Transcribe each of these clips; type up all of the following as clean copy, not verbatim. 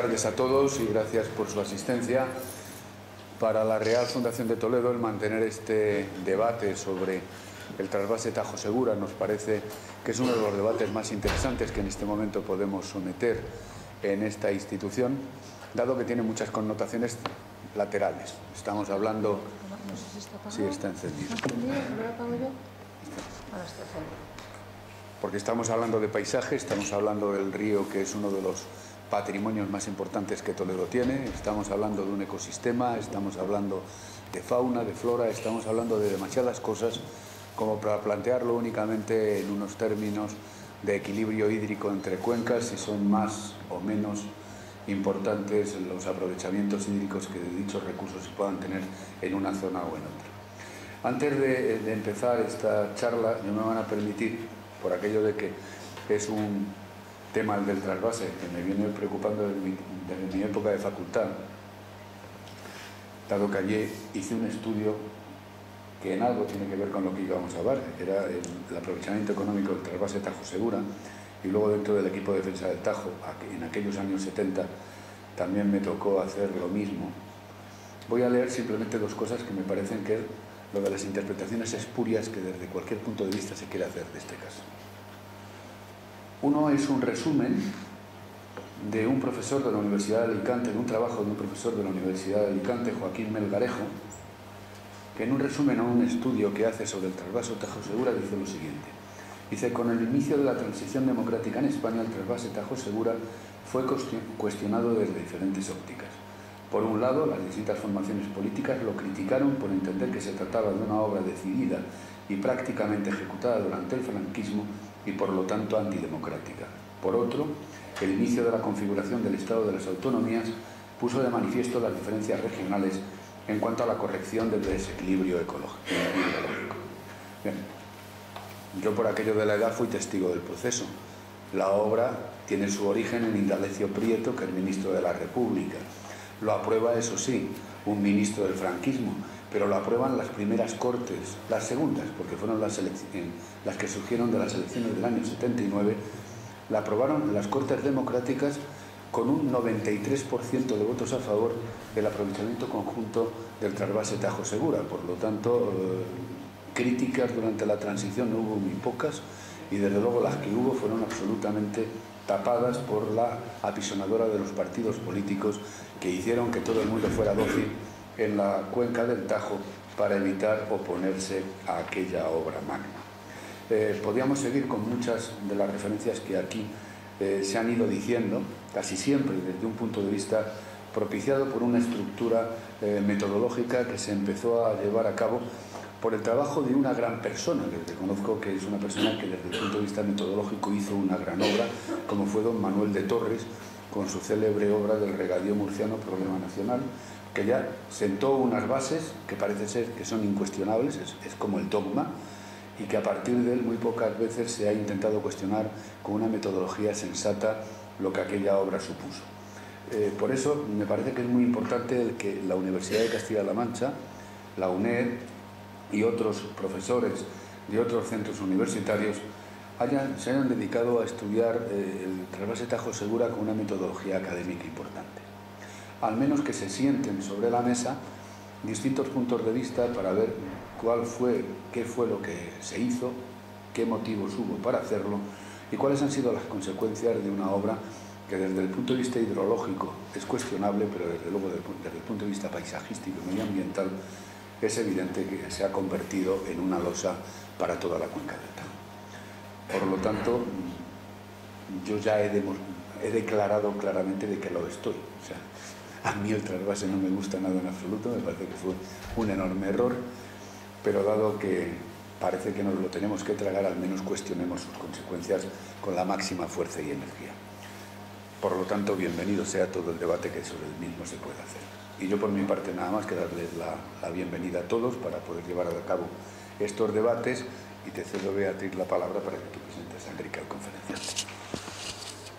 tardes a todos y gracias por su asistencia. Para la Real Fundación de Toledo, el mantener este debate sobre el trasvase Tajo Segura nos parece que es uno de los debates más interesantes que en este momento podemos someter en esta institución, dado que tiene muchas connotaciones laterales. Estamos hablando... No sé si está apagado. Sí, está encendido. ¿Lo apago yo? Ahora está encendido. Porque estamos hablando de paisaje, estamos hablando del río, que es uno de los patrimonios más importantes que Toledo tiene, estamos hablando de un ecosistema, estamos hablando de fauna, de flora, estamos hablando de demasiadas cosas como para plantearlo únicamente en unos términos de equilibrio hídrico entre cuencas, si son más o menos importantes los aprovechamientos hídricos que dichos recursos se puedan tener en una zona o en otra. Antes de empezar esta charla, no me van a permitir, por aquello de que es un tema el del trasvase, que me viene preocupando desde mi época de facultad, dado que allí hice un estudio que en algo tiene que ver con lo que íbamos a hablar, que era el aprovechamiento económico del trasvase Tajo Segura, y luego dentro del equipo de defensa del Tajo, en aquellos años 70, también me tocó hacer lo mismo. Voy a leer simplemente dos cosas que me parecen que es lo de las interpretaciones espurias que desde cualquier punto de vista se quiere hacer de este caso. Uno es un resumen de un profesor de la Universidad de Alicante, de un trabajo de un profesor de la Universidad de Alicante, Joaquín Melgarejo, que en un resumen a un estudio que hace sobre el trasvase Tajo Segura dice lo siguiente. Dice, con el inicio de la transición democrática en España, el trasvase Tajo Segura fue cuestionado desde diferentes ópticas. Por un lado, las distintas formaciones políticas lo criticaron por entender que se trataba de una obra decidida y prácticamente ejecutada durante el franquismo y por lo tanto antidemocrática. Por otro, el inicio de la configuración del Estado de las Autonomías puso de manifiesto las diferencias regionales en cuanto a la corrección del desequilibrio ideológico. Bien, yo por aquello de la edad fui testigo del proceso. La obra tiene su origen en Indalecio Prieto, que es ministro de la República. Lo aprueba, eso sí, un ministro del franquismo, pero lo aprueban las primeras Cortes, las segundas, porque fueron las que surgieron de las elecciones del año 79, la aprobaron las Cortes democráticas con un 93% de votos a favor del aprovechamiento conjunto del trasvase Tajo Segura. Por lo tanto, críticas durante la transición no hubo muy pocas y desde luego las que hubo fueron absolutamente tapadas por la apisonadora de los partidos políticos que hicieron que todo el mundo fuera dócil en la cuenca del Tajo para evitar oponerse a aquella obra magna. Podríamos seguir con muchas de las referencias que aquí se han ido diciendo, casi siempre desde un punto de vista propiciado por una estructura metodológica que se empezó a llevar a cabo por el trabajo de una gran persona, que reconozco que es una persona que desde el punto de vista metodológico hizo una gran obra, como fue don Manuel de Torres, con su célebre obra del regadío murciano, Problema Nacional, que ya sentó unas bases que parece ser que son incuestionables, es como el dogma, y que a partir de él muy pocas veces se ha intentado cuestionar con una metodología sensata lo que aquella obra supuso. Por eso me parece que es muy importante el que la Universidad de Castilla-La Mancha, la UNED y otros profesores de otros centros universitarios se hayan dedicado a estudiar el trasvase Tajo Segura con una metodología académica importante. Al menos que se sienten sobre la mesa distintos puntos de vista para ver qué fue lo que se hizo, qué motivos hubo para hacerlo y cuáles han sido las consecuencias de una obra que desde el punto de vista hidrológico es cuestionable, pero desde luego desde el punto de vista paisajístico y medioambiental es evidente que se ha convertido en una losa para toda la cuenca del Tajo. Por lo tanto, yo ya he declarado claramente de que lo estoy. O sea, a mí el trasvase no me gusta nada en absoluto, me parece que fue un enorme error, pero dado que parece que nos lo tenemos que tragar, al menos cuestionemos sus consecuencias con la máxima fuerza y energía. Por lo tanto, bienvenido sea todo el debate que sobre el mismo se puede hacer. Y yo por mi parte nada más que darles la bienvenida a todos para poder llevar a cabo estos debates y te cedo, Beatriz, la palabra para que tú presentes a Enrique al conferenciante.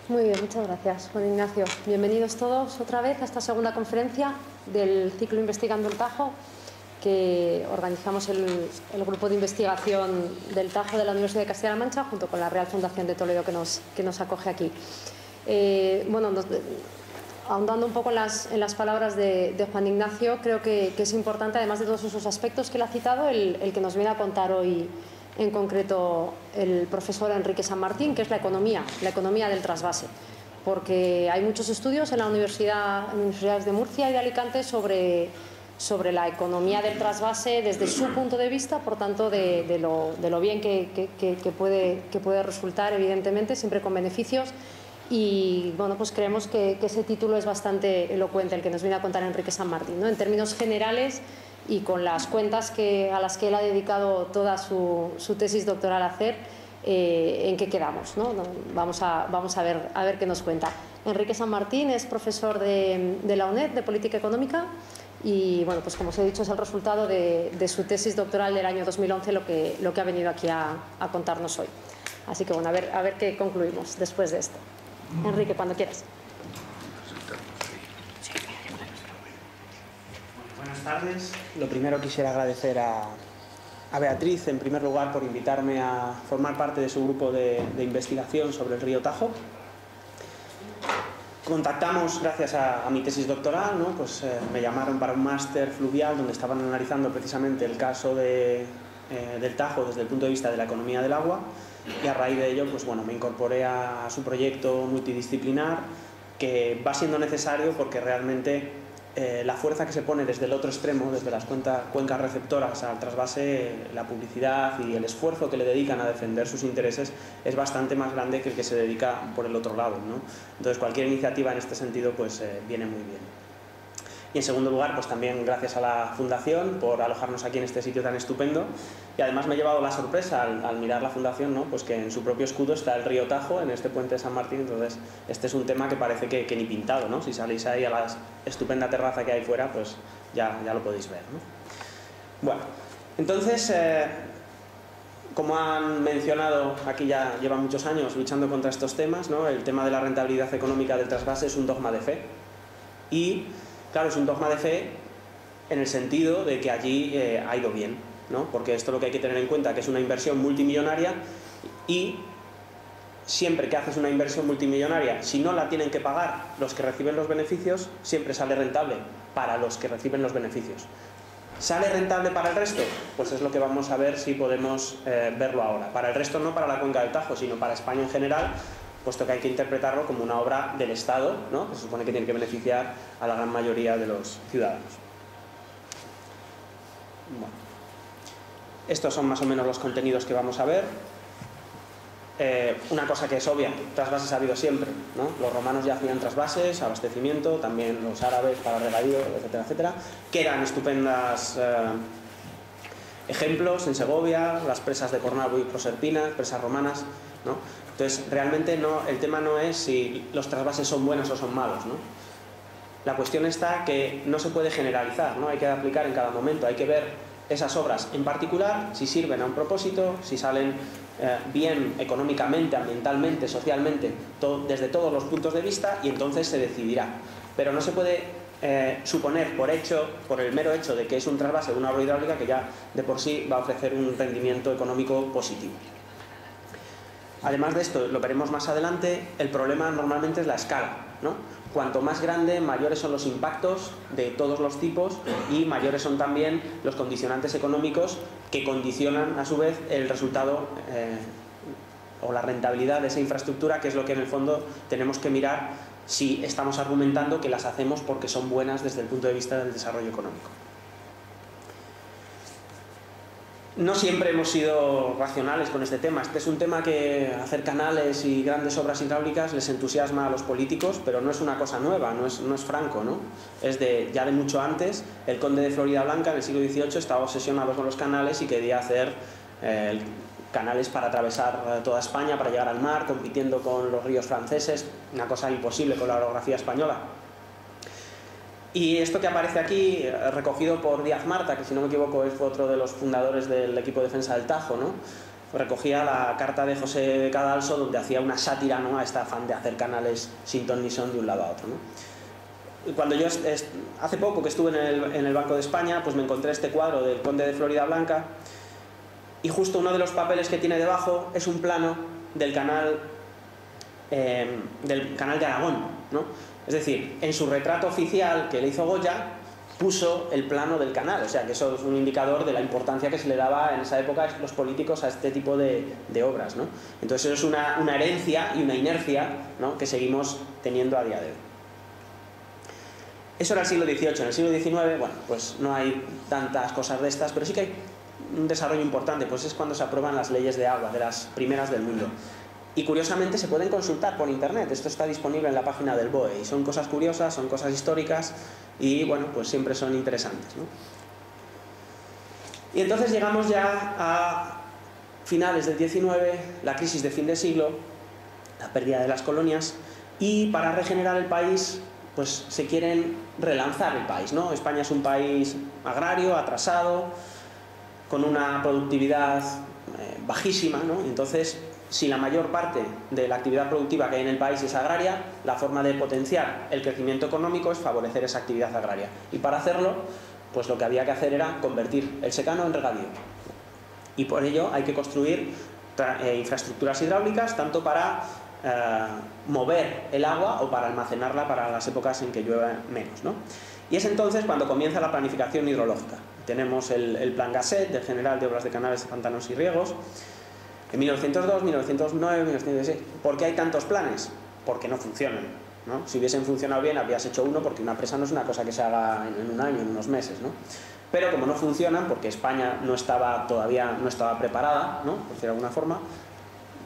Muy bien, muchas gracias, Juan Ignacio. Bienvenidos todos otra vez a esta segunda conferencia del ciclo Investigando el Tajo que organizamos el grupo de investigación del Tajo de la Universidad de Castilla-La Mancha junto con la Real Fundación de Toledo que nos acoge aquí. Bueno, ahondando un poco en las palabras de Juan Ignacio, creo que es importante, además de todos esos aspectos que él ha citado, el que nos viene a contar hoy en concreto el profesor Enrique San Martín, que es la economía del trasvase. Porque hay muchos estudios en las universidades de Murcia y de Alicante sobre la economía del trasvase desde su punto de vista, por tanto, de lo bien que puede resultar, evidentemente, siempre con beneficios. Y bueno, pues creemos que ese título es bastante elocuente, el que nos viene a contar Enrique San Martín, ¿no? En términos generales y con las cuentas a las que él ha dedicado toda su tesis doctoral a hacer, en qué quedamos, ¿no? Vamos a ver qué nos cuenta. Enrique San Martín es profesor de la UNED de Política Económica y, bueno, pues como os he dicho, es el resultado de su tesis doctoral del año 2011 lo que ha venido aquí a contarnos hoy. Así que, bueno, a ver qué concluimos después de esto. Enrique, cuando quieras. Buenas tardes. Lo primero quisiera agradecer a Beatriz, en primer lugar, por invitarme a formar parte de su grupo de investigación sobre el río Tajo. Contactamos gracias a mi tesis doctoral, ¿no? Pues me llamaron para un máster fluvial donde estaban analizando precisamente el caso del Tajo desde el punto de vista de la economía del agua, y a raíz de ello, pues bueno, me incorporé a su proyecto multidisciplinar, que va siendo necesario porque realmente la fuerza que se pone desde el otro extremo, desde las cuencas receptoras al trasvase, la publicidad y el esfuerzo que le dedican a defender sus intereses es bastante más grande que el que se dedica por el otro lado, ¿no? Entonces cualquier iniciativa en este sentido pues viene muy bien. Y en segundo lugar, pues también gracias a la Fundación por alojarnos aquí en este sitio tan estupendo. Y además me he llevado la sorpresa al mirar la Fundación, ¿no? Pues que en su propio escudo está el río Tajo, en este puente de San Martín. Entonces este es un tema que parece que ni pintado, ¿no? Si salís ahí a la estupenda terraza que hay fuera, pues ya lo podéis ver, ¿no? Bueno, entonces, como han mencionado, aquí ya llevan muchos años luchando contra estos temas, ¿no? El tema de la rentabilidad económica del trasvase es un dogma de fe. Y claro, es un dogma de fe en el sentido de que allí ha ido bien, ¿no? Porque esto lo que hay que tener en cuenta que es una inversión multimillonaria, y siempre que haces una inversión multimillonaria, si no la tienen que pagar los que reciben los beneficios, siempre sale rentable para los que reciben los beneficios. ¿Sale rentable para el resto? Pues es lo que vamos a ver si podemos verlo ahora. Para el resto, no para la cuenca del Tajo, sino para España en general, puesto que hay que interpretarlo como una obra del Estado, ¿no? Que se supone que tiene que beneficiar a la gran mayoría de los ciudadanos. Bueno, estos son más o menos los contenidos que vamos a ver. Una cosa que es obvia, trasvases ha habido siempre, ¿no? Los romanos ya hacían trasvases, abastecimiento, también los árabes para regadío, etcétera, etcétera. Quedan estupendas ejemplos en Segovia, las presas de Cornalvo y Proserpina, presas romanas, ¿no? Entonces, realmente el tema no es si los trasvases son buenos o son malos, ¿no? La cuestión está que no se puede generalizar, ¿no? Hay que aplicar en cada momento, hay que ver esas obras en particular, si sirven a un propósito, si salen bien económicamente, ambientalmente, socialmente, desde todos los puntos de vista, y entonces se decidirá. Pero no se puede suponer por el mero hecho de que es un trasvase de una obra hidráulica que ya de por sí va a ofrecer un rendimiento económico positivo. Además de esto, lo veremos más adelante, el problema normalmente es la escala, ¿no? Cuanto más grande, mayores son los impactos de todos los tipos y mayores son también los condicionantes económicos que condicionan a su vez el resultado o la rentabilidad de esa infraestructura, que es lo que en el fondo tenemos que mirar si estamos argumentando que las hacemos porque son buenas desde el punto de vista del desarrollo económico. No siempre hemos sido racionales con este tema. Este es un tema que hacer canales y grandes obras hidráulicas les entusiasma a los políticos, pero no es una cosa nueva, no es Franco, ¿no? Es ya de mucho antes. El conde de Floridablanca en el siglo XVIII estaba obsesionado con los canales y quería hacer canales para atravesar toda España, para llegar al mar, compitiendo con los ríos franceses, una cosa imposible con la orografía española. Y esto que aparece aquí, recogido por Díaz Marta, que si no me equivoco fue otro de los fundadores del equipo de defensa del Tajo, ¿no? Recogía la carta de José de Cadalso, donde hacía una sátira, ¿no?, a este afán de hacer canales sin ton ni son de un lado a otro, ¿no? Cuando yo hace poco que estuve en el Banco de España, pues me encontré este cuadro del conde de Floridablanca, y justo uno de los papeles que tiene debajo es un plano del canal de Aragón. ¿no? Es decir, en su retrato oficial que le hizo Goya, puso el plano del canal, o sea que eso es un indicador de la importancia que se le daba en esa época los políticos a este tipo de obras, ¿no? Entonces eso es una herencia y una inercia, ¿no?, que seguimos teniendo a día de hoy. Eso era el siglo XVIII. En el siglo XIX, bueno, pues no hay tantas cosas de estas, pero sí que hay un desarrollo importante, pues es cuando se aprueban las leyes de agua, de las primeras del mundo. Y curiosamente se pueden consultar por internet, esto está disponible en la página del BOE, y son cosas curiosas, son cosas históricas, y bueno, pues siempre son interesantes, ¿no? Y entonces llegamos ya a finales del XIX, la crisis de fin de siglo, la pérdida de las colonias, y para regenerar el país, pues se quieren relanzar el país, ¿no? España es un país agrario, atrasado, con una productividad bajísima, ¿no? Entonces, si la mayor parte de la actividad productiva que hay en el país es agraria, la forma de potenciar el crecimiento económico es favorecer esa actividad agraria. Y para hacerlo, pues lo que había que hacer era convertir el secano en regadío. Y por ello hay que construir infraestructuras hidráulicas, tanto para mover el agua o para almacenarla para las épocas en que llueve menos, ¿no? Y es entonces cuando comienza la planificación hidrológica. Tenemos el Plan Gasset, del General de Obras de Canales, Pantanos y Riegos, en 1902, 1909, 1916. ¿Por qué hay tantos planes? Porque no funcionan, ¿no? Si hubiesen funcionado bien, habrías hecho uno, porque una presa no es una cosa que se haga en un año, en unos meses, ¿no? Pero como no funcionan, porque España todavía no estaba preparada, ¿no?, por decir de alguna forma,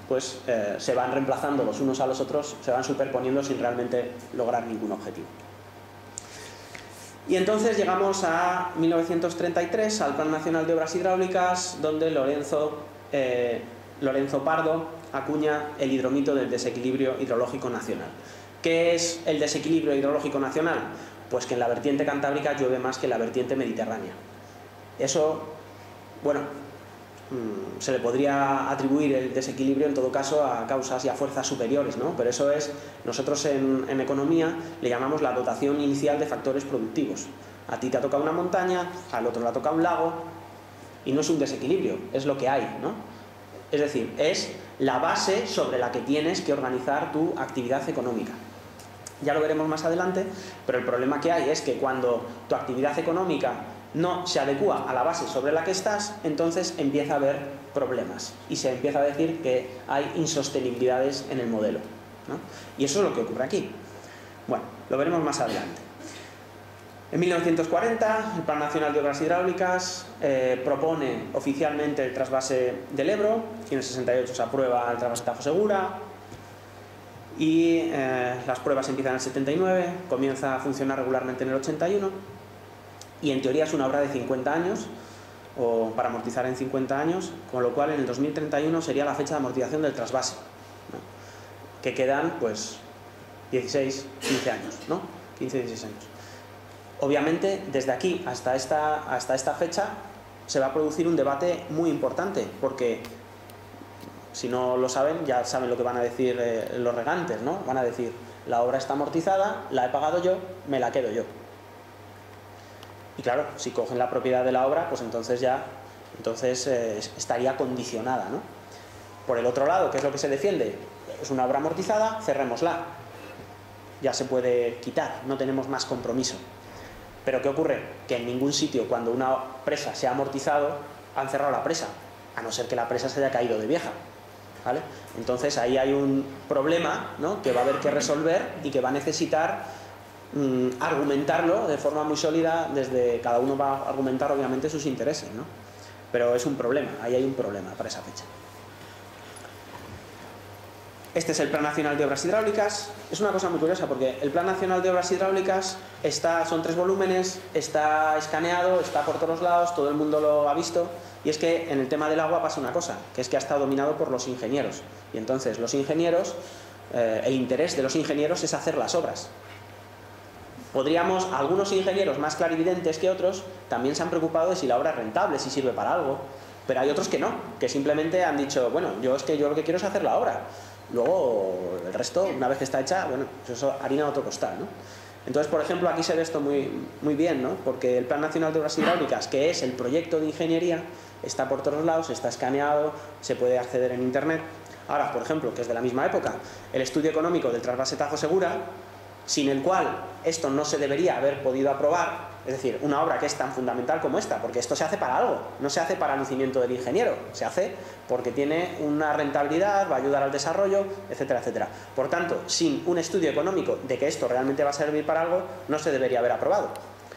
pues se van reemplazando los unos a los otros, se van superponiendo sin realmente lograr ningún objetivo. Y entonces llegamos a 1933, al Plan Nacional de Obras Hidráulicas, donde Lorenzo Pardo acuña el hidromito del desequilibrio hidrológico nacional. ¿Qué es el desequilibrio hidrológico nacional? Pues que en la vertiente cantábrica llueve más que en la vertiente mediterránea. Eso, bueno, se le podría atribuir el desequilibrio en todo caso a causas y a fuerzas superiores, ¿no? Pero eso es, nosotros en economía le llamamos la dotación inicial de factores productivos. A ti te ha tocado una montaña, al otro le ha tocado un lago, y no es un desequilibrio, es lo que hay, ¿no? Es decir, es la base sobre la que tienes que organizar tu actividad económica. Ya lo veremos más adelante, pero el problema que hay es que cuando tu actividad económica no se adecúa a la base sobre la que estás, entonces empieza a haber problemas y se empieza a decir que hay insostenibilidades en el modelo, ¿no? Y eso es lo que ocurre aquí. Bueno, lo veremos más adelante. En 1940, el Plan Nacional de Obras Hidráulicas propone oficialmente el trasvase del Ebro, y en el 68 se aprueba el trasvase Tajo Segura, y las pruebas empiezan en el 79, comienza a funcionar regularmente en el 81, y en teoría es una obra de 50 años, o para amortizar en 50 años, con lo cual en el 2031 sería la fecha de amortización del trasvase, ¿no?, que quedan pues 16, 15 años, ¿no? 15, 16 años. Obviamente, desde aquí hasta esta fecha se va a producir un debate muy importante, porque si no lo saben, ya saben lo que van a decir los regantes, ¿no? Van a decir, la obra está amortizada, la he pagado yo, me la quedo yo. Y claro, si cogen la propiedad de la obra, pues entonces estaría condicionada, ¿no? Por el otro lado, ¿qué es lo que se defiende? Es una obra amortizada, cerrémosla. Ya se puede quitar, no tenemos más compromiso. Pero ¿qué ocurre? Que en ningún sitio, cuando una presa se ha amortizado, han cerrado la presa, a no ser que la presa se haya caído de vieja, ¿vale? Entonces ahí hay un problema, ¿no?, que va a haber que resolver y que va a necesitar argumentarlo de forma muy sólida. Desde cada uno va a argumentar obviamente sus intereses, ¿no? Pero es un problema, ahí hay un problema para esa fecha. Este es el Plan Nacional de Obras Hidráulicas. Es una cosa muy curiosa porque el Plan Nacional de Obras Hidráulicas son 3 volúmenes, está escaneado, está por todos lados, todo el mundo lo ha visto, y es que en el tema del agua pasa una cosa, que es que ha estado dominado por los ingenieros, y entonces los ingenieros, el interés de los ingenieros es hacer las obras. Algunos ingenieros más clarividentes que otros también se han preocupado de si la obra es rentable, si sirve para algo, pero hay otros que no, que simplemente han dicho, bueno, yo lo que quiero es hacer la obra. Luego, el resto, una vez que está hecha, bueno, pues eso harina a otro costal, ¿no? Entonces, por ejemplo, aquí se ve esto muy, muy bien, ¿no? Porque el Plan Nacional de Obras Hidráulicas, que es el proyecto de ingeniería, está por todos lados, está escaneado, se puede acceder en internet. Ahora, por ejemplo, que es de la misma época, el estudio económico del trasvase Tajo Segura, sin el cual esto no se debería haber podido aprobar, es decir, una obra que es tan fundamental como esta, porque esto se hace para algo, no se hace para el lucimiento del ingeniero, se hace porque tiene una rentabilidad, va a ayudar al desarrollo, etcétera, etcétera. Por tanto, sin un estudio económico de que esto realmente va a servir para algo, no se debería haber aprobado.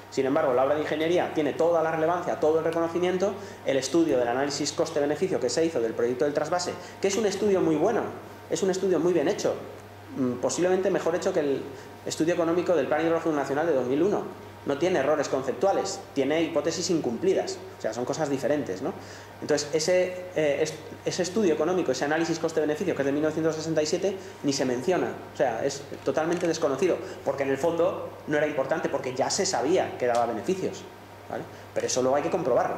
Sin embargo, la obra de ingeniería tiene toda la relevancia, todo el reconocimiento, el estudio del análisis coste-beneficio que se hizo del proyecto del trasvase, que es un estudio muy bueno, es un estudio muy bien hecho, posiblemente mejor hecho que el estudio económico del Plan Hidrológico Nacional de 2001. No tiene errores conceptuales, tiene hipótesis incumplidas, o sea, son cosas diferentes, ¿no? Entonces, ese estudio económico, ese análisis coste-beneficio, que es de 1967, ni se menciona, o sea, es totalmente desconocido, porque en el fondo no era importante, porque ya se sabía que daba beneficios, ¿vale? Pero eso luego hay que comprobarlo.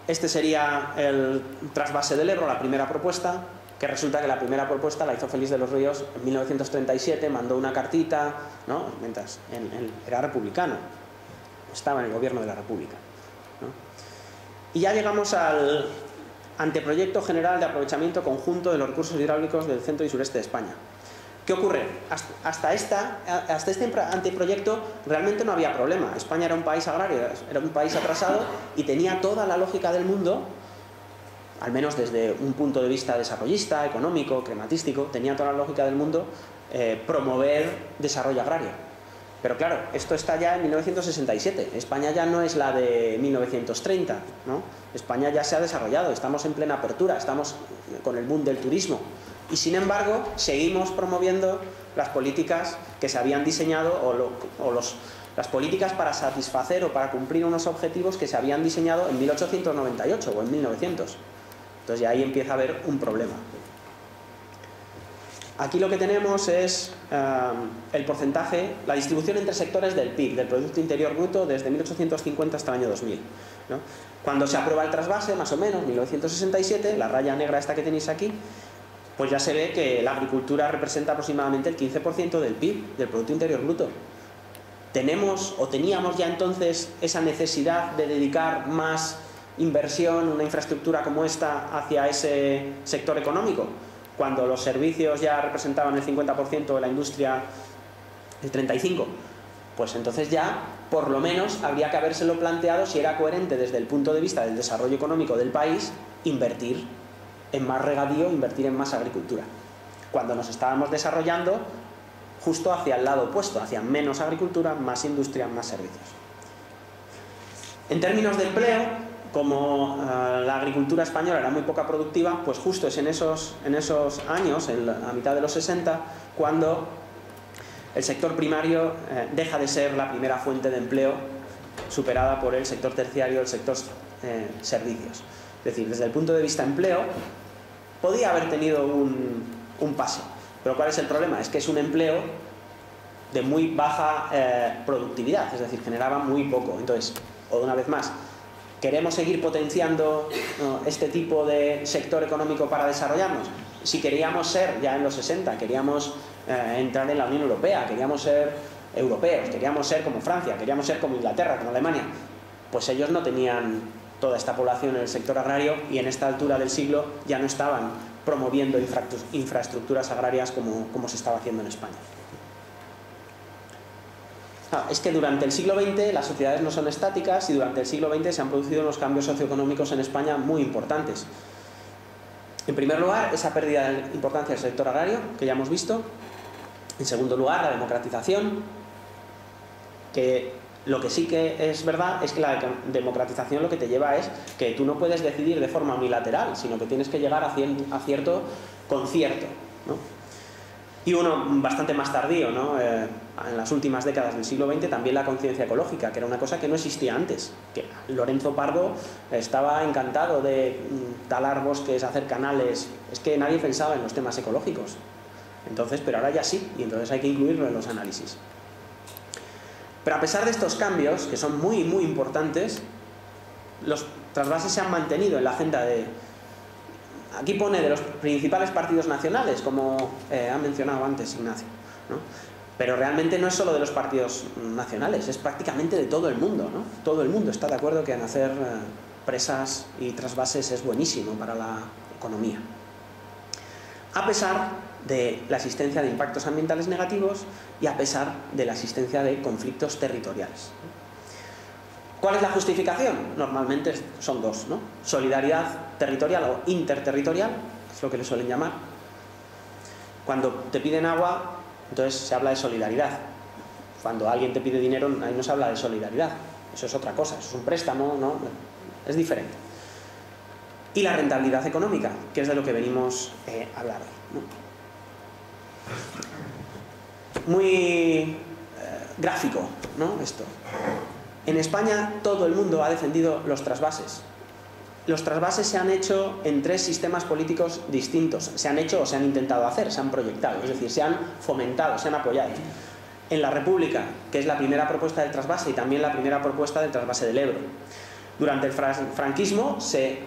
Este sería el trasvase del Ebro, la primera propuesta, que resulta que la primera propuesta la hizo Félix de los Ríos en 1937, mandó una cartita, ¿no? Mientras era republicano, estaba en el gobierno de la República, ¿no? Y ya llegamos al anteproyecto general de aprovechamiento conjunto de los recursos hidráulicos del centro y sureste de España. ¿Qué ocurre? Hasta este anteproyecto realmente no había problema. España era un país agrario, era un país atrasado y tenía toda la lógica del mundo, al menos desde un punto de vista desarrollista, económico, crematístico, tenía toda la lógica del mundo promover desarrollo agrario. Pero claro, esto está ya en 1967, España ya no es la de 1930, ¿no? España ya se ha desarrollado, estamos en plena apertura, estamos con el boom del turismo y sin embargo seguimos promoviendo las políticas que se habían diseñado las políticas para satisfacer o para cumplir unos objetivos que se habían diseñado en 1898 o en 1900. Entonces ya ahí empieza a haber un problema. Aquí lo que tenemos es el porcentaje, la distribución entre sectores del PIB, del Producto Interior Bruto, desde 1850 hasta el año 2000, ¿no? Cuando se aprueba el trasvase, más o menos, 1967, la raya negra esta que tenéis aquí, pues ya se ve que la agricultura representa aproximadamente el 15% del PIB, del Producto Interior Bruto. Tenemos o teníamos ya entonces esa necesidad de dedicar más inversión, una infraestructura como esta, hacia ese sector económico, cuando los servicios ya representaban el 50% de la industria, el 35%, pues entonces ya, por lo menos, habría que habérselo planteado si era coherente desde el punto de vista del desarrollo económico del país, invertir en más regadío, invertir en más agricultura, cuando nos estábamos desarrollando justo hacia el lado opuesto, hacia menos agricultura, más industria, más servicios. En términos de empleo, como la agricultura española era muy poca productiva, pues justo es en esos años, a mitad de los 60, cuando el sector primario deja de ser la primera fuente de empleo, superada por el sector terciario, el sector servicios. Es decir, desde el punto de vista empleo, podía haber tenido un pase. Pero ¿cuál es el problema? Es que es un empleo de muy baja productividad, es decir, generaba muy poco. Entonces, una vez más, ¿queremos seguir potenciando este tipo de sector económico para desarrollarnos? Si queríamos ser, ya en los 60, queríamos entrar en la Unión Europea, queríamos ser europeos, queríamos ser como Francia, queríamos ser como Inglaterra, como Alemania, pues ellos no tenían toda esta población en el sector agrario y en esta altura del siglo ya no estaban promoviendo infraestructuras agrarias como se estaba haciendo en España. Es que durante el siglo XX las sociedades no son estáticas y durante el siglo XX se han producido unos cambios socioeconómicos en España muy importantes. En primer lugar, esa pérdida de importancia del sector agrario, que ya hemos visto. En segundo lugar, la democratización, que lo que sí que es verdad es que la democratización lo que te lleva es que tú no puedes decidir de forma unilateral, sino que tienes que llegar a cierto concierto, ¿no? Y uno bastante más tardío, ¿no? En las últimas décadas del siglo XX, también la conciencia ecológica, que era una cosa que no existía antes. Que Lorenzo Pardo estaba encantado de talar bosques, hacer canales. Es que nadie pensaba en los temas ecológicos. Entonces, pero ahora ya sí, y entonces hay que incluirlo en los análisis. Pero a pesar de estos cambios, que son muy, muy importantes, los trasvases se han mantenido en la agenda de... Aquí pone de los principales partidos nacionales, como ha mencionado antes Ignacio, ¿no? Pero realmente no es solo de los partidos nacionales, es prácticamente de todo el mundo, ¿no? Todo el mundo está de acuerdo que en hacer presas y trasvases es buenísimo para la economía. A pesar de la existencia de impactos ambientales negativos y a pesar de la existencia de conflictos territoriales. ¿Cuál es la justificación? Normalmente son dos, ¿no? Solidaridad territorial o interterritorial, que es lo que le suelen llamar. Cuando te piden agua, entonces se habla de solidaridad. Cuando alguien te pide dinero, ahí no se habla de solidaridad. Eso es otra cosa, eso es un préstamo, ¿no? Es diferente. Y la rentabilidad económica, que es de lo que venimos a hablar hoy, ¿no? Muy gráfico, ¿no? Esto. En España todo el mundo ha defendido los trasvases. Los trasvases se han hecho en 3 sistemas políticos distintos. Se han hecho o se han intentado hacer, se han proyectado, es decir, se han fomentado, se han apoyado. En la República, que es la primera propuesta del trasvase y también la primera propuesta del trasvase del Ebro. Durante el franquismo se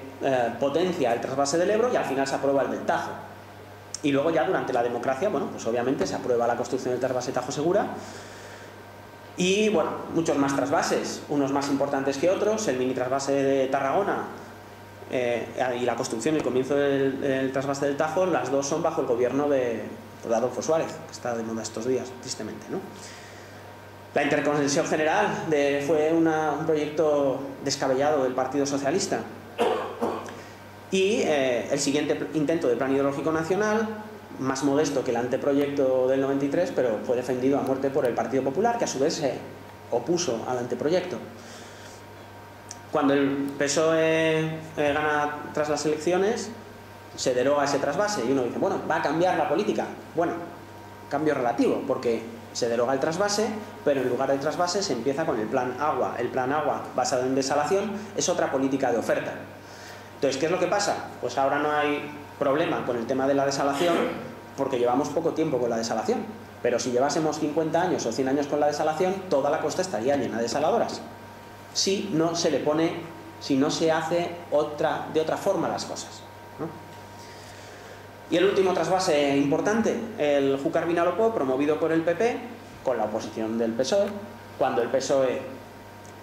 potencia el trasvase del Ebro y al final se aprueba el del Tajo. Y luego ya durante la democracia, bueno, pues obviamente se aprueba la construcción del trasvase Tajo Segura. Y bueno, muchos más trasvases, unos más importantes que otros, el mini trasvase de Tarragona y la construcción y el comienzo del trasvase del Tajo, las dos son bajo el gobierno de Adolfo Suárez, que está de moda estos días, tristemente, ¿no? La interconexión general fue un proyecto descabellado del Partido Socialista. Y el siguiente intento de plan hidrológico nacional, más modesto que el anteproyecto del 93, pero fue defendido a muerte por el Partido Popular, que a su vez se opuso al anteproyecto. Cuando el PSOE gana tras las elecciones, se deroga ese trasvase y uno dice, bueno, va a cambiar la política. Bueno, cambio relativo, porque se deroga el trasvase, pero en lugar del trasvase se empieza con el plan agua. El plan agua basado en desalación es otra política de oferta. Entonces, ¿qué es lo que pasa? Pues ahora no hay problema con el tema de la desalación porque llevamos poco tiempo con la desalación. Pero si llevásemos 50 años o 100 años con la desalación, toda la costa estaría llena de desaladoras. Si no se le pone, si no se hace de otra forma las cosas, ¿no? Y el último trasvase importante, el Júcar-Vinalopó, promovido por el PP, con la oposición del PSOE. Cuando el PSOE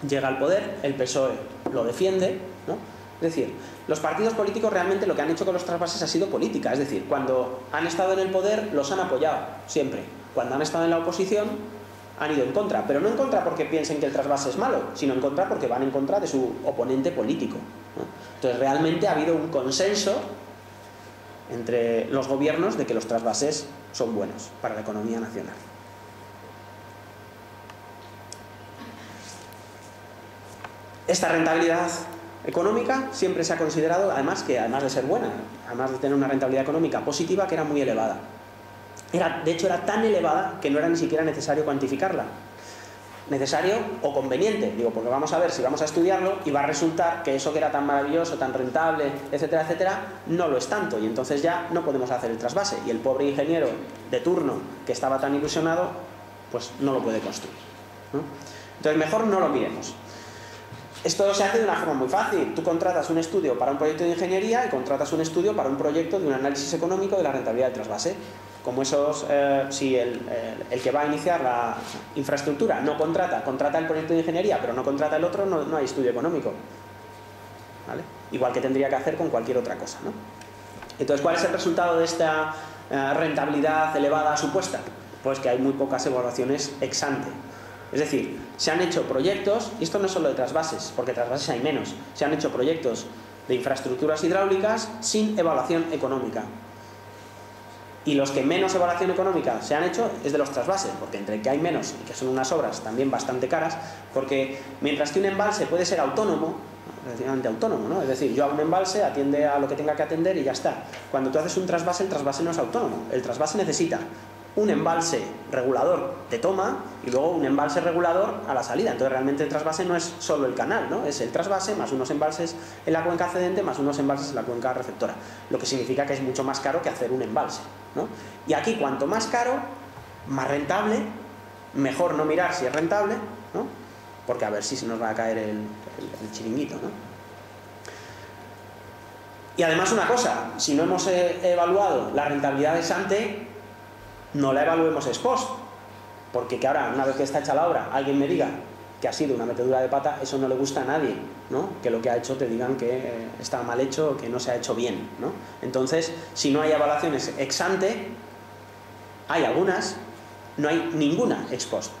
llega al poder, el PSOE lo defiende, ¿no? Es decir, los partidos políticos realmente lo que han hecho con los trasvases ha sido política. Es decir, cuando han estado en el poder, los han apoyado, siempre. Cuando han estado en la oposición, han ido en contra. Pero no en contra porque piensen que el trasvase es malo, sino en contra porque van en contra de su oponente político, ¿no? Entonces, realmente ha habido un consenso entre los gobiernos de que los trasvases son buenos para la economía nacional. Esta rentabilidad económica siempre se ha considerado, además de ser buena, además de tener una rentabilidad económica positiva, que era muy elevada. De hecho, era tan elevada que no era ni siquiera necesario cuantificarla. Necesario o conveniente, digo, porque vamos a ver si vamos a estudiarlo y va a resultar que eso que era tan maravilloso, tan rentable, etcétera, etcétera, no lo es tanto, y entonces ya no podemos hacer el trasvase, y el pobre ingeniero de turno que estaba tan ilusionado, pues no lo puede construir, ¿no? Entonces mejor no lo miremos. Esto se hace de una forma muy fácil. Tú contratas un estudio para un proyecto de ingeniería y contratas un estudio para un proyecto de un análisis económico de la rentabilidad del trasvase. Como esos, si el que va a iniciar la infraestructura no contrata el proyecto de ingeniería, pero no contrata el otro, no hay estudio económico, ¿vale? Igual que tendría que hacer con cualquier otra cosa, ¿no? Entonces, ¿cuál es el resultado de esta rentabilidad elevada supuesta? Pues que hay muy pocas evaluaciones ex ante. Es decir, se han hecho proyectos, y esto no es solo de trasvases, porque trasvases hay menos, se han hecho proyectos de infraestructuras hidráulicas sin evaluación económica. Y los que menos evaluación económica se han hecho es de los trasvases, porque entre que hay menos y que son unas obras también bastante caras, porque mientras que un embalse puede ser autónomo, relativamente autónomo, ¿no? Es decir, yo hago un embalse, atiende a lo que tenga que atender y ya está. Cuando tú haces un trasvase, el trasvase no es autónomo, el trasvase necesita un embalse regulador de toma y luego un embalse regulador a la salida. Entonces realmente el trasvase no es solo el canal, ¿no? Es el trasvase más unos embalses en la cuenca cedente más unos embalses en la cuenca receptora, lo que significa que es mucho más caro que hacer un embalse, ¿no? Y aquí cuanto más caro, más rentable, mejor no mirar si es rentable, ¿no? Porque a ver si se nos va a caer el chiringuito, ¿no? Y además una cosa, si no hemos evaluado la rentabilidad ex ante, no la evaluemos ex post, porque que ahora, una vez que está hecha la obra, alguien me diga que ha sido una metedura de pata, eso no le gusta a nadie, ¿no? Que lo que ha hecho te digan que está mal hecho o que no se ha hecho bien, ¿no? Entonces, si no hay evaluaciones ex ante, hay algunas, no hay ninguna ex post.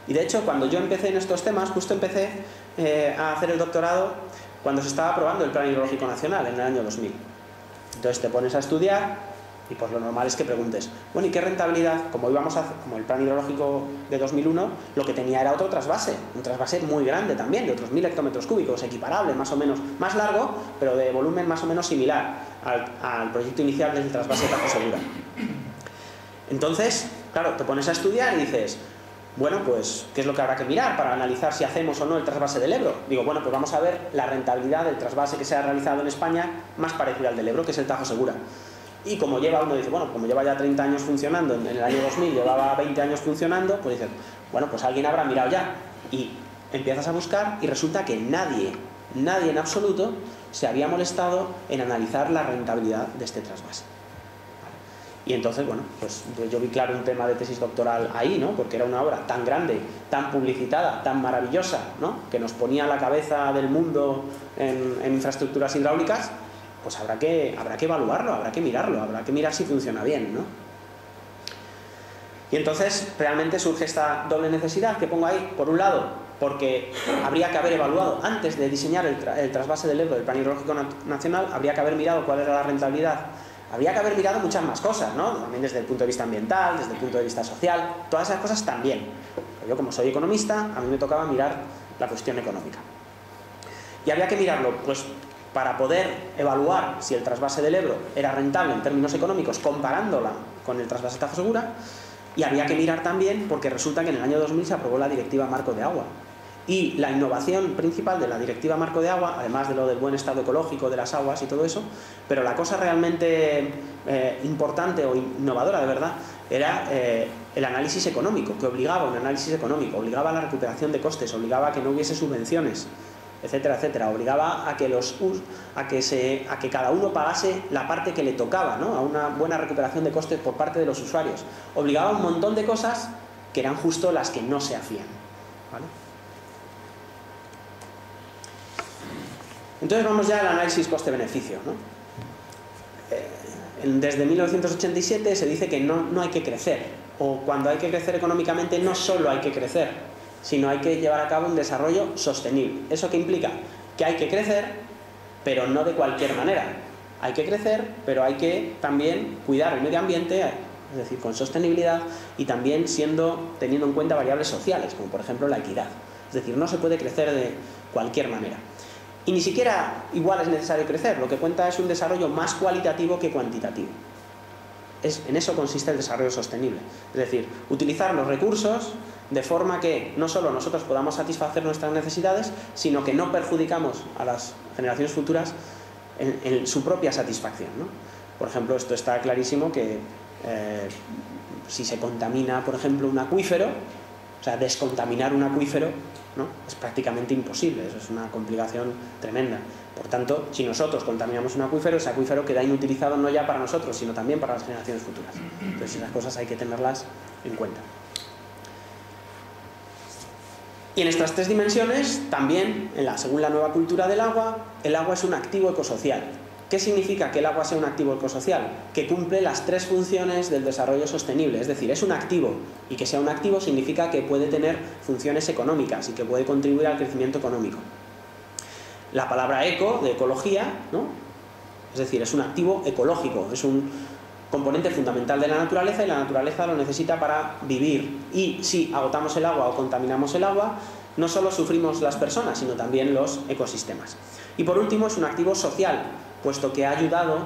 Y de hecho, cuando yo empecé en estos temas, justo empecé a hacer el doctorado cuando se estaba aprobando el Plan Hidrológico Nacional en el año 2000. Entonces te pones a estudiar y pues lo normal es que preguntes, bueno, ¿y qué rentabilidad? Como el Plan Hidrológico de 2001, lo que tenía era otro trasvase, un trasvase muy grande también, de otros 1000 hectómetros cúbicos, equiparable, más o menos, más largo, pero de volumen más o menos similar al proyecto inicial del trasvase Tajo Segura. Entonces, claro, te pones a estudiar y dices, bueno, pues, ¿qué es lo que habrá que mirar para analizar si hacemos o no el trasvase del Ebro? Digo, bueno, pues vamos a ver la rentabilidad del trasvase que se ha realizado en España más parecido al del Ebro, que es el Tajo Segura. Y como uno dice, bueno, como lleva ya 30 años funcionando, en el año 2000 llevaba 20 años funcionando, pues dices, bueno, pues alguien habrá mirado ya. Y empiezas a buscar y resulta que nadie en absoluto se había molestado en analizar la rentabilidad de este trasvase. Y entonces, bueno, pues yo vi claro un tema de tesis doctoral ahí, ¿no? Porque era una obra tan grande, tan publicitada, tan maravillosa, ¿no? Que nos ponía a la cabeza del mundo en infraestructuras hidráulicas. Pues habrá que evaluarlo, habrá que mirarlo, habrá que mirar si funciona bien, ¿no? Y entonces realmente surge esta doble necesidad que pongo ahí, por un lado, porque habría que haber evaluado, antes de diseñar el trasvase del Ebro del Plan Hidrológico Nacional, habría que haber mirado cuál era la rentabilidad, habría que haber mirado muchas más cosas, ¿no? También desde el punto de vista ambiental, desde el punto de vista social, todas esas cosas también. Yo, como soy economista, a mí me tocaba mirar la cuestión económica. Y había que mirarlo, pues, para poder evaluar si el trasvase del Ebro era rentable en términos económicos, comparándola con el trasvase Tajo Segura, y había que mirar también porque resulta que en el año 2000 se aprobó la Directiva Marco de Agua. Y la innovación principal de la Directiva Marco de Agua, además de lo del buen estado ecológico de las aguas y todo eso, pero la cosa realmente importante o innovadora de verdad era el análisis económico, que obligaba a un análisis económico, obligaba a la recuperación de costes, obligaba a que no hubiese subvenciones, etcétera, etcétera, obligaba a que cada uno pagase la parte que le tocaba, ¿no? A una buena recuperación de costes por parte de los usuarios, obligaba a un montón de cosas que eran justo las que no se hacían, ¿vale? Entonces vamos ya al análisis coste-beneficio, ¿no? Desde 1987 se dice que no hay que crecer, o cuando hay que crecer económicamente no solo hay que crecer, sino hay que llevar a cabo un desarrollo sostenible. ¿Eso qué implica? Que hay que crecer, pero no de cualquier manera. Hay que crecer, pero hay que también cuidar el medio ambiente, es decir, con sostenibilidad, y también teniendo en cuenta variables sociales, como por ejemplo la equidad. Es decir, no se puede crecer de cualquier manera. Y ni siquiera igual es necesario crecer, lo que cuenta es un desarrollo más cualitativo que cuantitativo. En eso consiste el desarrollo sostenible. Es decir, utilizar los recursos de forma que no solo nosotros podamos satisfacer nuestras necesidades, sino que no perjudicamos a las generaciones futuras en su propia satisfacción, ¿no? Por ejemplo, esto está clarísimo que si se contamina, por ejemplo, un acuífero, o sea, descontaminar un acuífero, ¿no? Es prácticamente imposible, eso es una complicación tremenda. Por tanto, si nosotros contaminamos un acuífero, ese acuífero queda inutilizado no ya para nosotros, sino también para las generaciones futuras. Entonces, esas cosas hay que tenerlas en cuenta. Y en estas tres dimensiones, también, según la nueva cultura del agua, el agua es un activo ecosocial. ¿Qué significa que el agua sea un activo ecosocial? Que cumple las tres funciones del desarrollo sostenible, es decir, es un activo, y que sea un activo significa que puede tener funciones económicas y que puede contribuir al crecimiento económico. La palabra eco, de ecología, ¿no? Es decir, es un activo ecológico, es un componente fundamental de la naturaleza y la naturaleza lo necesita para vivir. Y si agotamos el agua o contaminamos el agua, no solo sufrimos las personas, sino también los ecosistemas. Y por último, es un activo social, puesto que ha ayudado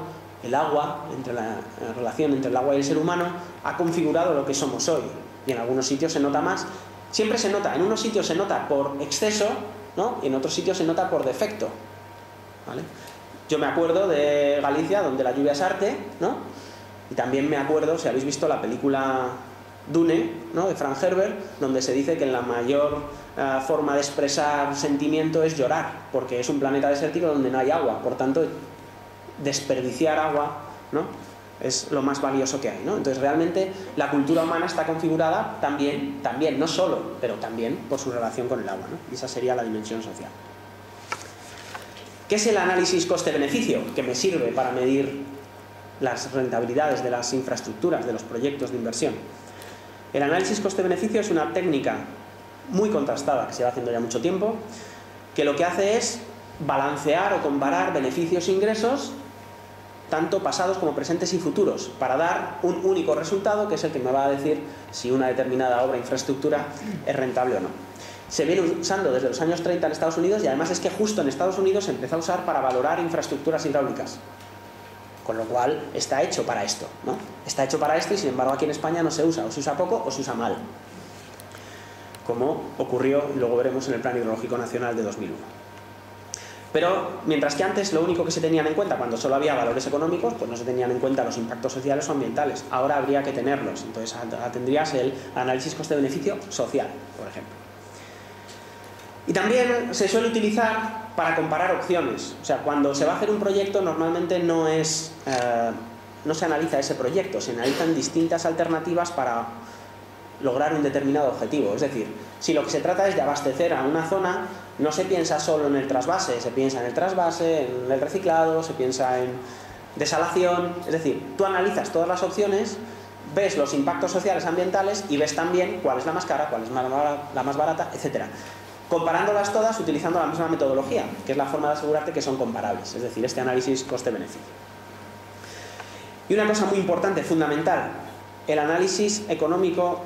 el agua, la relación entre el agua y el ser humano, ha configurado lo que somos hoy. Y en algunos sitios se nota más. Siempre se nota, en unos sitios se nota por exceso, ¿no? Y en otros sitios se nota por defecto, ¿vale? Yo me acuerdo de Galicia, donde la lluvia es arte, ¿no? Y también me acuerdo, si habéis visto la película Dune, ¿no? De Frank Herbert, donde se dice que la mayor forma de expresar sentimiento es llorar, porque es un planeta desértico donde no hay agua. Por tanto, desperdiciar agua, ¿no? Es lo más valioso que hay, ¿no? Entonces, realmente, la cultura humana está configurada también, no solo, pero también por su relación con el agua, ¿no? Y esa sería la dimensión social. ¿Qué es el análisis coste-beneficio? Que me sirve para medir las rentabilidades de las infraestructuras, de los proyectos de inversión. El análisis coste-beneficio es una técnica muy contrastada que se va haciendo ya mucho tiempo, que lo que hace es balancear o comparar beneficios e ingresos, tanto pasados como presentes y futuros, para dar un único resultado que es el que me va a decir si una determinada obra o infraestructura es rentable o no. Se viene usando desde los años 30 en Estados Unidos y además es que justo en Estados Unidos se empezó a usar para valorar infraestructuras hidráulicas. Con lo cual está hecho para esto, ¿no? Está hecho para esto y sin embargo aquí en España no se usa, o se usa poco o se usa mal. Como ocurrió, y luego veremos, en el Plan Hidrológico Nacional de 2001. Pero mientras que antes lo único que se tenían en cuenta cuando solo había valores económicos, pues no se tenían en cuenta los impactos sociales o ambientales. Ahora habría que tenerlos. Entonces tendrías el análisis coste-beneficio social, por ejemplo. Y también se suele utilizar para comparar opciones. O sea, cuando se va a hacer un proyecto normalmente no se analiza ese proyecto, se analizan distintas alternativas para lograr un determinado objetivo. Es decir, si lo que se trata es de abastecer a una zona, no se piensa solo en el trasvase, se piensa en el trasvase, en el reciclado, se piensa en desalación. Es decir, tú analizas todas las opciones, ves los impactos sociales, ambientales y ves también cuál es la más cara, cuál es la más barata, etc. Comparándolas todas utilizando la misma metodología, que es la forma de asegurarte que son comparables, es decir, este análisis coste-beneficio. Y una cosa muy importante, fundamental, el análisis económico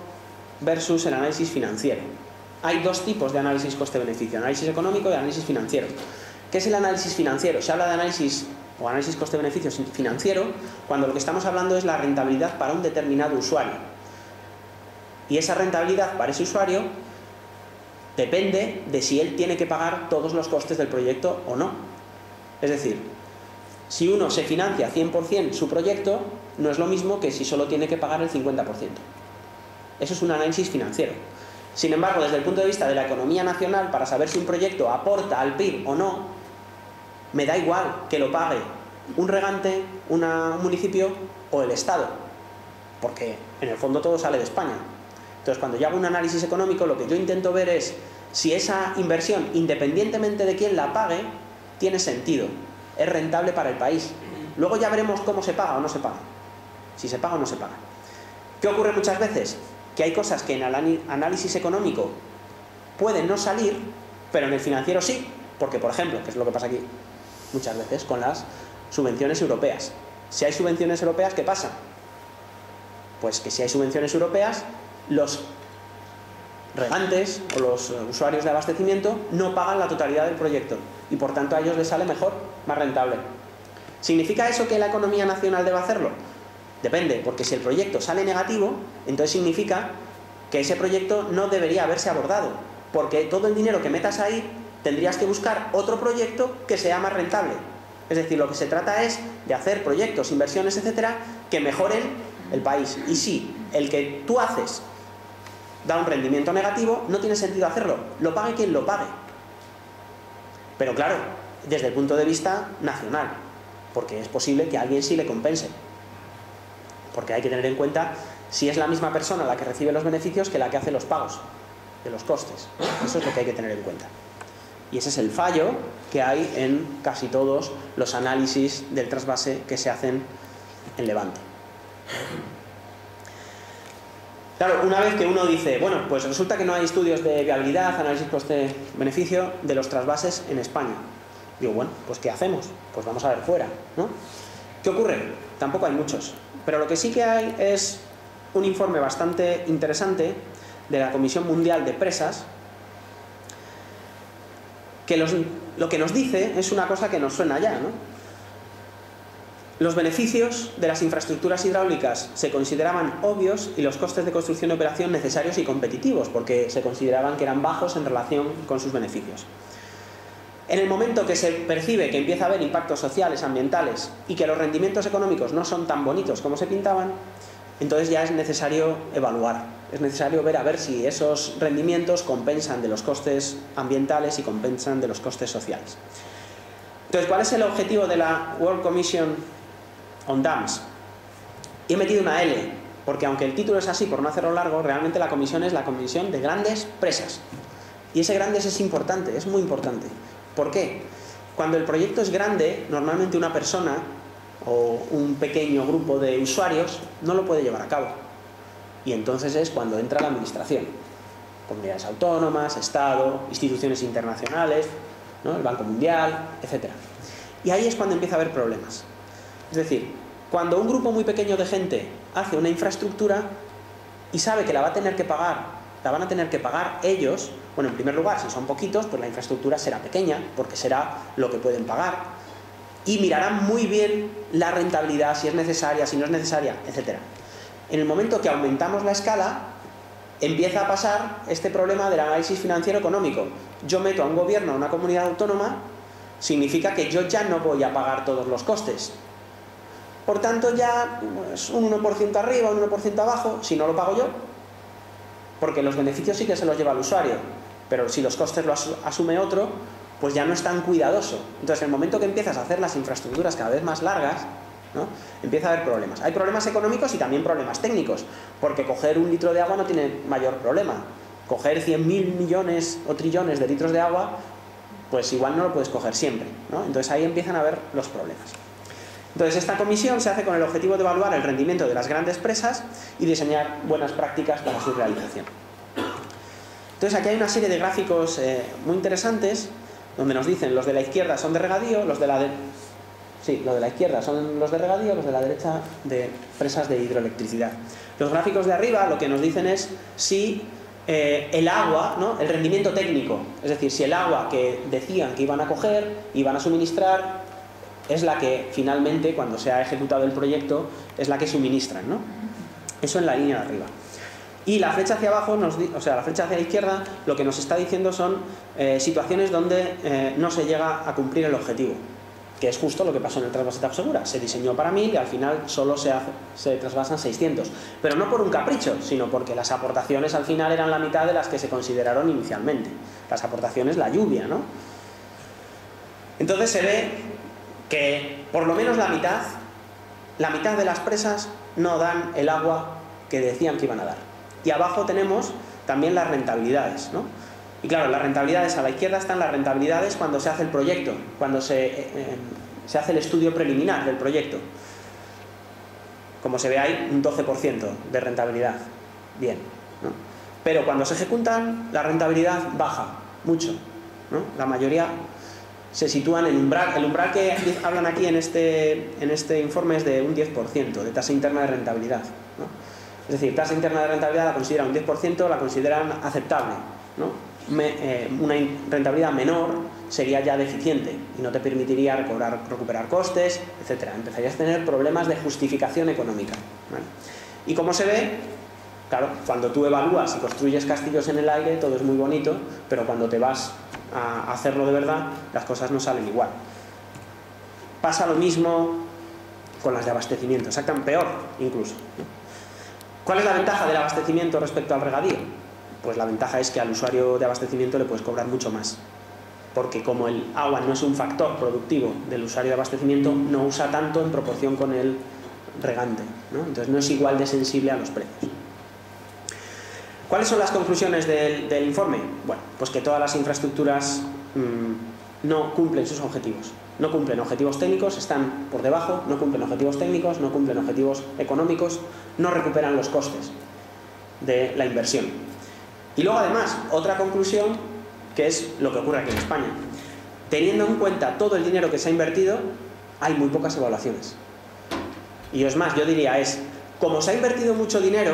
versus el análisis financiero. Hay dos tipos de análisis coste-beneficio, análisis económico y análisis financiero. ¿Qué es el análisis financiero? Se habla de análisis o análisis coste-beneficio financiero cuando lo que estamos hablando es la rentabilidad para un determinado usuario. Y esa rentabilidad para ese usuario depende de si él tiene que pagar todos los costes del proyecto o no. Es decir, si uno se financia 100% su proyecto, no es lo mismo que si solo tiene que pagar el 50%. Eso es un análisis financiero. Sin embargo, desde el punto de vista de la economía nacional, para saber si un proyecto aporta al PIB o no, me da igual que lo pague un regante, un municipio o el Estado, porque en el fondo todo sale de España. Entonces, cuando yo hago un análisis económico, lo que yo intento ver es si esa inversión, independientemente de quién la pague, tiene sentido, es rentable para el país. Luego ya veremos cómo se paga o no se paga, si se paga o no se paga. ¿Qué ocurre muchas veces? Que hay cosas que en el análisis económico pueden no salir, pero en el financiero sí, porque, por ejemplo, que es lo que pasa aquí muchas veces con las subvenciones europeas. Si hay subvenciones europeas, ¿qué pasa? Pues que si hay subvenciones europeas, los regantes o los usuarios de abastecimiento no pagan la totalidad del proyecto y por tanto a ellos les sale mejor, más rentable. ¿Significa eso que la economía nacional debe hacerlo? Depende, porque si el proyecto sale negativo, entonces significa que ese proyecto no debería haberse abordado, porque todo el dinero que metas ahí tendrías que buscar otro proyecto que sea más rentable. Es decir, lo que se trata es de hacer proyectos, inversiones, etcétera, que mejoren el país. Y si el que tú haces da un rendimiento negativo, no tiene sentido hacerlo. Lo pague quien lo pague. Pero claro, desde el punto de vista nacional, porque es posible que a alguien sí le compense. Porque hay que tener en cuenta si es la misma persona la que recibe los beneficios que la que hace los pagos de los costes. Eso es lo que hay que tener en cuenta. Y ese es el fallo que hay en casi todos los análisis del trasvase que se hacen en Levante. Claro, una vez que uno dice, bueno, pues resulta que no hay estudios de viabilidad, análisis coste-beneficio de los trasvases en España. Digo, bueno, pues ¿qué hacemos? Pues vamos a ver fuera, ¿no? ¿Qué ocurre? Tampoco hay muchos. Pero lo que sí que hay es un informe bastante interesante de la Comisión Mundial de Presas, que lo que nos dice es una cosa que nos suena ya, ¿no? Los beneficios de las infraestructuras hidráulicas se consideraban obvios y los costes de construcción y operación necesarios y competitivos, porque se consideraban que eran bajos en relación con sus beneficios. En el momento que se percibe que empieza a haber impactos sociales, ambientales y que los rendimientos económicos no son tan bonitos como se pintaban, entonces ya es necesario evaluar, es necesario ver a ver si esos rendimientos compensan de los costes ambientales y compensan de los costes sociales. Entonces, ¿cuál es el objetivo de la World Commission on Dams? Y he metido una L, porque aunque el título es así, por no hacerlo largo, realmente la comisión es la Comisión de Grandes Presas. Y ese grandes es importante, es muy importante. ¿Por qué? Cuando el proyecto es grande, normalmente una persona o un pequeño grupo de usuarios no lo puede llevar a cabo. Y entonces es cuando entra la administración. Comunidades autónomas, Estado, instituciones internacionales, ¿no? El Banco Mundial, etc. Y ahí es cuando empieza a haber problemas. Es decir, cuando un grupo muy pequeño de gente hace una infraestructura y sabe que la van a tener que pagar ellos, bueno, en primer lugar, si son poquitos, pues la infraestructura será pequeña, porque será lo que pueden pagar, y mirarán muy bien la rentabilidad, si es necesaria, si no es necesaria, etc. En el momento que aumentamos la escala, empieza a pasar este problema del análisis financiero económico. Yo meto a un gobierno, a una comunidad autónoma, significa que yo ya no voy a pagar todos los costes. Por tanto, ya pues, un 1% arriba, un 1% abajo, si no lo pago yo, porque los beneficios sí que se los lleva el usuario, pero si los costes los asume otro, pues ya no es tan cuidadoso. Entonces, en el momento que empiezas a hacer las infraestructuras cada vez más largas, ¿no? Empieza a haber problemas. Hay problemas económicos y también problemas técnicos, porque coger un litro de agua no tiene mayor problema. Coger 100.000 millones o trillones de litros de agua, pues igual no lo puedes coger siempre, ¿no? Entonces ahí empiezan a haber los problemas. Entonces esta comisión se hace con el objetivo de evaluar el rendimiento de las grandes presas y diseñar buenas prácticas para su realización. Entonces aquí hay una serie de gráficos muy interesantes, donde nos dicen los de la izquierda son de regadío, los de la izquierda son los de regadío, los de la derecha de presas de hidroelectricidad. Los gráficos de arriba lo que nos dicen es si el agua, ¿no? El rendimiento técnico, es decir, si el agua que decían que iban a coger, iban a suministrar, es la que finalmente, cuando se ha ejecutado el proyecto, es la que suministran, ¿no? Eso en la línea de arriba. Y la flecha hacia abajo, la flecha hacia la izquierda, lo que nos está diciendo son situaciones donde no se llega a cumplir el objetivo, que es justo lo que pasó en el trasvase TAP Segura. Se diseñó para 1000 y al final solo se trasvasan 600. Pero no por un capricho, sino porque las aportaciones al final eran la mitad de las que se consideraron inicialmente. Las aportaciones, la lluvia, ¿no? Entonces se ve que por lo menos la mitad de las presas no dan el agua que decían que iban a dar. Y abajo tenemos también las rentabilidades, ¿no? Y claro, las rentabilidades a la izquierda están las rentabilidades cuando se hace el proyecto, cuando se hace el estudio preliminar del proyecto. Como se ve ahí, un 12% de rentabilidad. Bien, ¿no? Pero cuando se ejecutan, la rentabilidad baja mucho, ¿no? La mayoría se sitúan en umbral. El umbral que hablan aquí en este informe es de un 10% de tasa interna de rentabilidad, ¿no? Es decir, tasa interna de rentabilidad la consideran un 10%, la consideran aceptable, ¿no? Una rentabilidad menor sería ya deficiente y no te permitiría recuperar costes, etc. Empezarías a tener problemas de justificación económica, ¿vale? Y como se ve, claro, cuando tú evalúas y construyes castillos en el aire, todo es muy bonito, pero cuando te vas a hacerlo de verdad, las cosas no salen igual. Pasa lo mismo con las de abastecimiento, exactamente peor incluso, ¿no? ¿Cuál es la ventaja del abastecimiento respecto al regadío? Pues la ventaja es que al usuario de abastecimiento le puedes cobrar mucho más, porque como el agua no es un factor productivo del usuario de abastecimiento, no usa tanto en proporción con el regante, ¿no? Entonces no es igual de sensible a los precios. ¿Cuáles son las conclusiones del informe? Bueno, pues que todas las infraestructuras no cumplen sus objetivos. No cumplen objetivos técnicos, están por debajo, no cumplen objetivos técnicos, no cumplen objetivos económicos, no recuperan los costes de la inversión. Y luego además, otra conclusión, que es lo que ocurre aquí en España. Teniendo en cuenta todo el dinero que se ha invertido, hay muy pocas evaluaciones. Y es más, yo diría, como se ha invertido mucho dinero,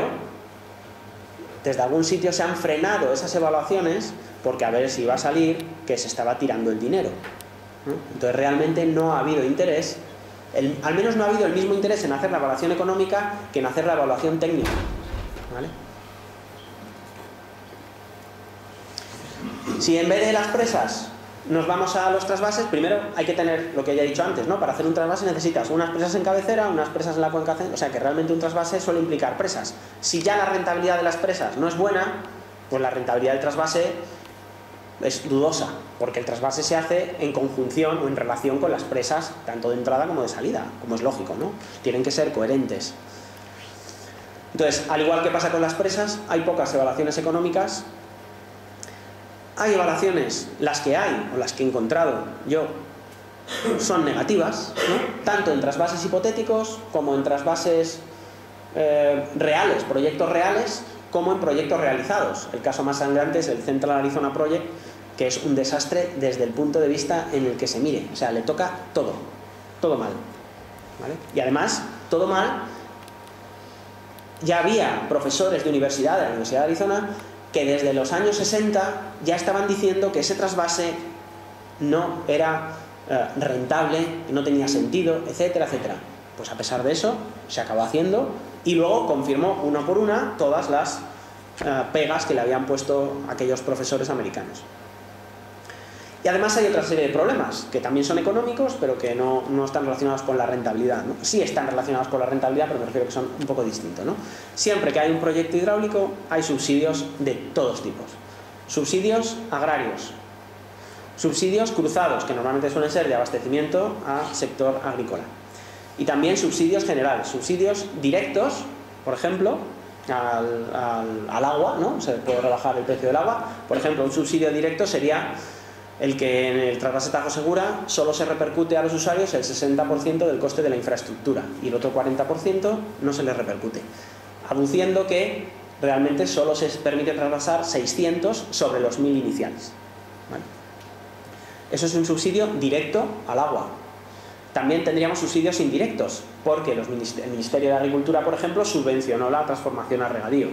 desde algún sitio se han frenado esas evaluaciones, porque a ver si iba a salir que se estaba tirando el dinero, ¿no? Entonces realmente no ha habido interés, al menos no ha habido el mismo interés en hacer la evaluación económica que en hacer la evaluación técnica, ¿vale? Si en vez de las presas nos vamos a los trasvases, primero hay que tener lo que ya he dicho antes, ¿no? Para hacer un trasvase necesitas unas presas en cabecera, unas presas en la cuenca central, o sea que realmente un trasvase suele implicar presas. Si ya la rentabilidad de las presas no es buena, pues la rentabilidad del trasvase es dudosa, porque el trasvase se hace en conjunción o en relación con las presas, tanto de entrada como de salida, como es lógico, ¿no? Tienen que ser coherentes. Entonces, al igual que pasa con las presas, hay pocas evaluaciones económicas. Hay evaluaciones, las que hay, o las que he encontrado yo, son negativas, ¿no? Tanto en trasvases hipotéticos como en trasvases reales, proyectos reales, como en proyectos realizados. El caso más sangrante es el Central Arizona Project, que es un desastre desde el punto de vista en el que se mire. O sea, le toca todo, todo mal, ¿vale? Y además, todo mal, ya había profesores de la Universidad de Arizona que desde los años 60 ya estaban diciendo que ese trasvase no era rentable, que no tenía sentido, etcétera, etcétera. Pues a pesar de eso, se acabó haciendo y luego confirmó una por una todas las pegas que le habían puesto aquellos profesores americanos. Y además hay otra serie de problemas, que también son económicos, pero que no están relacionados con la rentabilidad, ¿no? Sí están relacionados con la rentabilidad, pero me refiero que son un poco distintos, ¿no? Siempre que hay un proyecto hidráulico, hay subsidios de todos tipos. Subsidios agrarios, subsidios cruzados, que normalmente suelen ser de abastecimiento a sector agrícola. Y también subsidios generales, subsidios directos, por ejemplo, al agua, ¿no? Se puede rebajar el precio del agua. Por ejemplo, un subsidio directo sería el que en el trasvase Tajo Segura solo se repercute a los usuarios el 60% del coste de la infraestructura y el otro 40% no se les repercute, aduciendo que realmente solo se permite trasvasar 600 sobre los 1000 iniciales, ¿vale? Eso es un subsidio directo al agua. También tendríamos subsidios indirectos, porque el Ministerio de Agricultura, por ejemplo, subvencionó la transformación a regadío.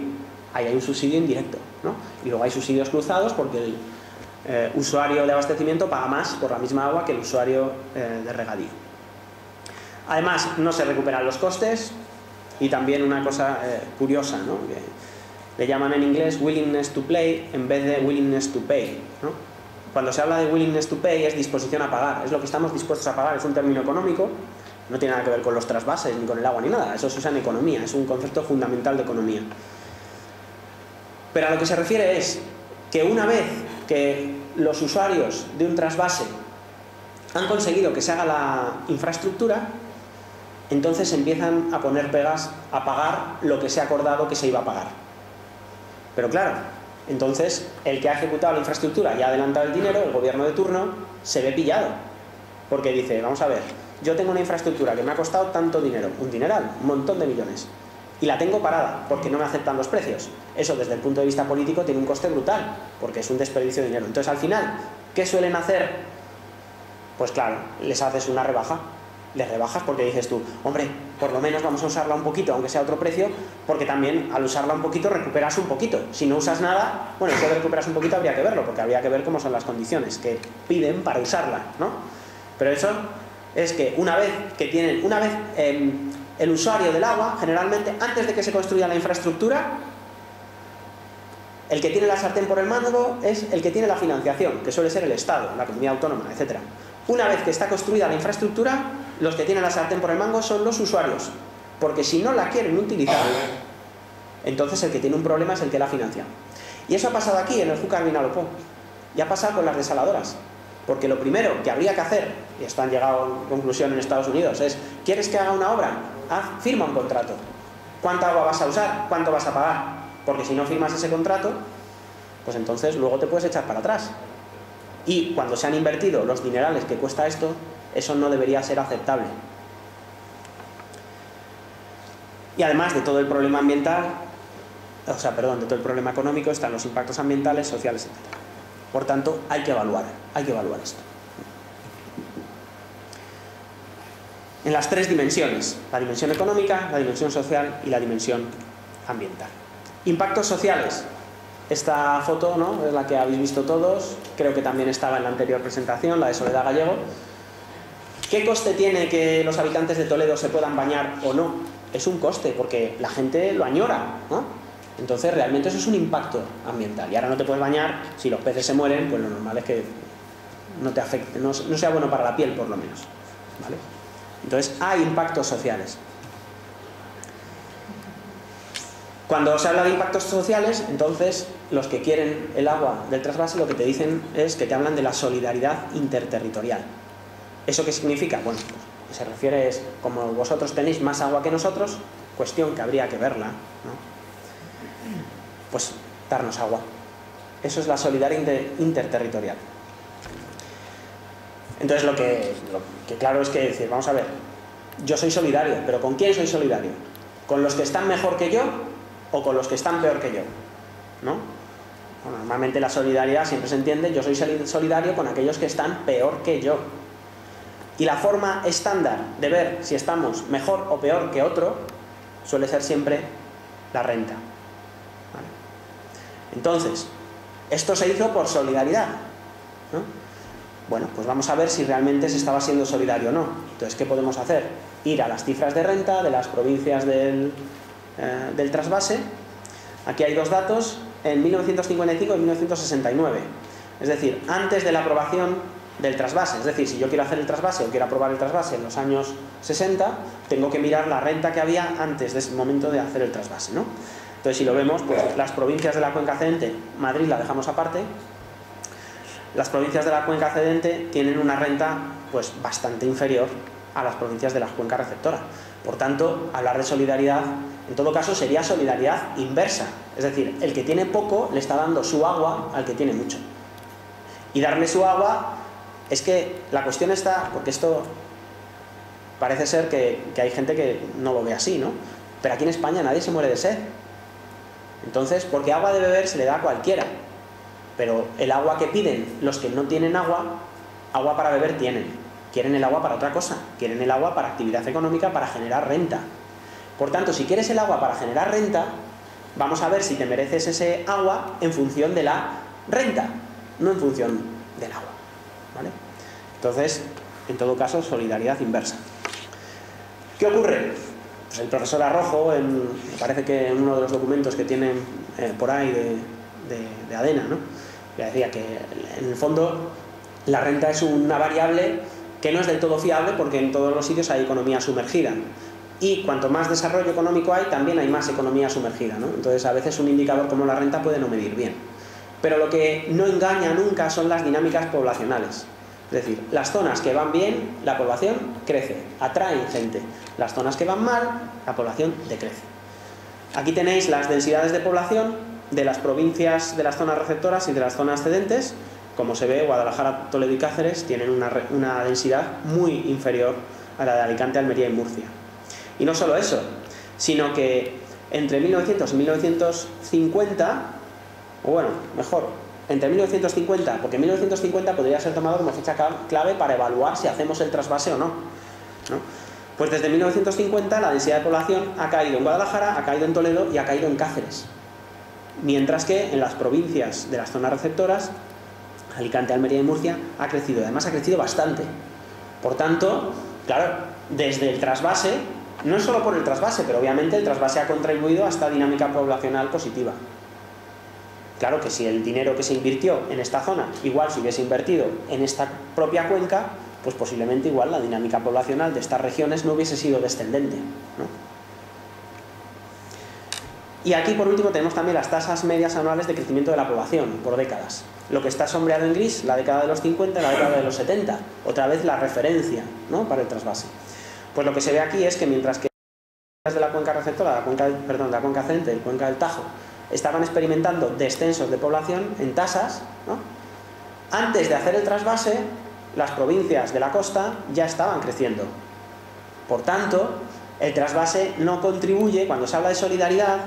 Ahí hay un subsidio indirecto, ¿no? Y luego hay subsidios cruzados porque el usuario de abastecimiento paga más por la misma agua que el usuario de regadío. Además, no se recuperan los costes y también una cosa curiosa, ¿no? Que le llaman en inglés willingness to play en vez de willingness to pay, ¿no? Cuando se habla de willingness to pay es disposición a pagar, es lo que estamos dispuestos a pagar, es un término económico, no tiene nada que ver con los trasvases ni con el agua ni nada, eso se usa en economía, es un concepto fundamental de economía. Pero a lo que se refiere es que una vez que los usuarios de un trasvase han conseguido que se haga la infraestructura, entonces empiezan a poner pegas a pagar lo que se ha acordado que se iba a pagar. Pero claro, entonces el que ha ejecutado la infraestructura y ha adelantado el dinero, el gobierno de turno, se ve pillado. Porque dice, vamos a ver, yo tengo una infraestructura que me ha costado tanto dinero, un dineral, un montón de millones, y la tengo parada porque no me aceptan los precios. Eso desde el punto de vista político tiene un coste brutal, porque es un desperdicio de dinero. Entonces al final, ¿qué suelen hacer? Pues claro, les haces una rebaja. Les rebajas porque dices tú, hombre, por lo menos vamos a usarla un poquito, aunque sea a otro precio, porque también al usarla un poquito recuperas un poquito. Si no usas nada, bueno, eso de recuperas un poquito habría que verlo, porque habría que ver cómo son las condiciones que piden para usarla, ¿no? Pero eso es que una vez el usuario del agua, generalmente, antes de que se construya la infraestructura, el que tiene la sartén por el mango es el que tiene la financiación, que suele ser el Estado, la comunidad autónoma, etc. Una vez que está construida la infraestructura, los que tienen la sartén por el mango son los usuarios, porque si no la quieren utilizar, entonces el que tiene un problema es el que la financia. Y eso ha pasado aquí en el Júcar Vinalopó, y ha pasado con las desaladoras, porque lo primero que habría que hacer, y esto han llegado a conclusión en Estados Unidos, es, ¿quieres que haga una obra? Firma un contrato. ¿Cuánta agua vas a usar? ¿Cuánto vas a pagar? Porque si no firmas ese contrato, pues entonces luego te puedes echar para atrás. Y cuando se han invertido los dinerales que cuesta esto, eso no debería ser aceptable. Y además de todo el problema ambiental, de todo el problema económico, están los impactos ambientales, sociales, etc. Por tanto, hay que evaluar esto. En las tres dimensiones, la dimensión económica, la dimensión social y la dimensión ambiental. Impactos sociales. Esta foto, ¿no?, es la que habéis visto todos, creo que también estaba en la anterior presentación, la de Soledad Gallego. ¿Qué coste tiene que los habitantes de Toledo se puedan bañar o no? Es un coste, porque la gente lo añora, ¿no? Entonces realmente eso es un impacto ambiental. Y ahora no te puedes bañar, si los peces se mueren, pues lo normal es que no te afecte, no sea bueno para la piel por lo menos, ¿vale? Entonces hay impactos sociales. Cuando se habla de impactos sociales, entonces los que quieren el agua del trasvase lo que te dicen es que te hablan de la solidaridad interterritorial. ¿Eso qué significa? Bueno, pues, lo que se refiere es, como vosotros tenéis más agua que nosotros, cuestión que habría que verla, ¿no?, pues darnos agua. Eso es la solidaridad interterritorial. Entonces lo que claro es que decir, vamos a ver, yo soy solidario, pero ¿con quién soy solidario? ¿Con los que están mejor que yo o con los que están peor que yo? ¿No? Bueno, normalmente la solidaridad siempre se entiende, yo soy solidario con aquellos que están peor que yo. Y la forma estándar de ver si estamos mejor o peor que otro suele ser siempre la renta. ¿Vale? Entonces, esto se hizo por solidaridad, ¿no? Bueno, pues vamos a ver si realmente se estaba siendo solidario o no. Entonces, ¿qué podemos hacer? Ir a las cifras de renta de las provincias del trasvase. Aquí hay dos datos, en 1955 y 1969. Es decir, antes de la aprobación del trasvase. Es decir, si yo quiero hacer el trasvase o quiero aprobar el trasvase en los años 60, tengo que mirar la renta que había antes de ese momento de hacer el trasvase, ¿no? Entonces, si lo vemos, pues las provincias de la cuenca cedente, Madrid la dejamos aparte. Las provincias de la cuenca cedente tienen una renta pues bastante inferior a las provincias de la cuenca receptora. Por tanto, hablar de solidaridad, en todo caso, sería solidaridad inversa. Es decir, el que tiene poco le está dando su agua al que tiene mucho. Y darle su agua, es que la cuestión está, porque esto parece ser que hay gente que no lo ve así, ¿no? Pero aquí en España nadie se muere de sed. Entonces, porque agua de beber se le da a cualquiera. Pero el agua que piden los que no tienen agua, agua para beber tienen. Quieren el agua para otra cosa. Quieren el agua para actividad económica, para generar renta. Por tanto, si quieres el agua para generar renta, vamos a ver si te mereces ese agua en función de la renta, no en función del agua. ¿Vale? Entonces, en todo caso, solidaridad inversa. ¿Qué ocurre? Pues el profesor Arrojo, me parece que en uno de los documentos que tienen por ahí de ADENA, ¿no? Ya decía que en el fondo la renta es una variable que no es del todo fiable porque en todos los sitios hay economía sumergida. Y cuanto más desarrollo económico hay, también hay más economía sumergida, ¿no? Entonces a veces un indicador como la renta puede no medir bien. Pero lo que no engaña nunca son las dinámicas poblacionales. Es decir, las zonas que van bien, la población crece, atraen gente. Las zonas que van mal, la población decrece. Aquí tenéis las densidades de población de las provincias de las zonas receptoras y de las zonas cedentes. Como se ve, Guadalajara, Toledo y Cáceres tienen una densidad muy inferior a la de Alicante, Almería y Murcia. Y no solo eso, sino que entre 1900 y 1950, o bueno, mejor, entre 1950, porque 1950 podría ser tomado como fecha clave para evaluar si hacemos el trasvase o no, ¿no? Pues desde 1950 la densidad de población ha caído en Guadalajara, ha caído en Toledo y ha caído en Cáceres. Mientras que en las provincias de las zonas receptoras, Alicante, Almería y Murcia, ha crecido. Además ha crecido bastante. Por tanto, claro, desde el trasvase, no es solo por el trasvase, pero obviamente el trasvase ha contribuido a esta dinámica poblacional positiva. Claro que si el dinero que se invirtió en esta zona, igual se hubiese invertido en esta propia cuenca, pues posiblemente igual la dinámica poblacional de estas regiones no hubiese sido descendente, ¿no? Y aquí por último tenemos también las tasas medias anuales de crecimiento de la población por décadas. Lo que está sombreado en gris, la década de los 50 y la década de los 70. Otra vez la referencia, ¿no?, para el trasvase. Pues lo que se ve aquí es que mientras que las de la cuenca receptora, la cuenca cedente, la cuenca del Tajo, estaban experimentando descensos de población en tasas, ¿no?, antes de hacer el trasvase, las provincias de la costa ya estaban creciendo. Por tanto, el trasvase no contribuye, cuando se habla de solidaridad,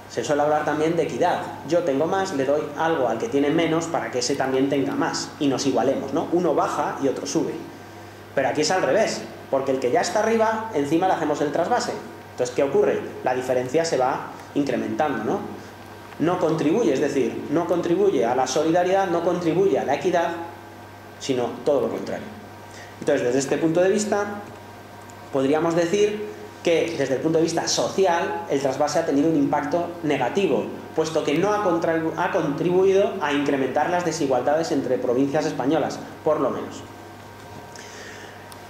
se suele hablar también de equidad. Yo tengo más, le doy algo al que tiene menos para que ese también tenga más y nos igualemos, ¿no? Uno baja y otro sube. Pero aquí es al revés, porque el que ya está arriba, encima le hacemos el trasvase. Entonces, ¿qué ocurre? La diferencia se va incrementando, ¿no? No contribuye, es decir, no contribuye a la solidaridad, no contribuye a la equidad, sino todo lo contrario. Entonces, desde este punto de vista, podríamos decir que desde el punto de vista social el trasvase ha tenido un impacto negativo, puesto que no ha contribuido a incrementar las desigualdades entre provincias españolas, por lo menos.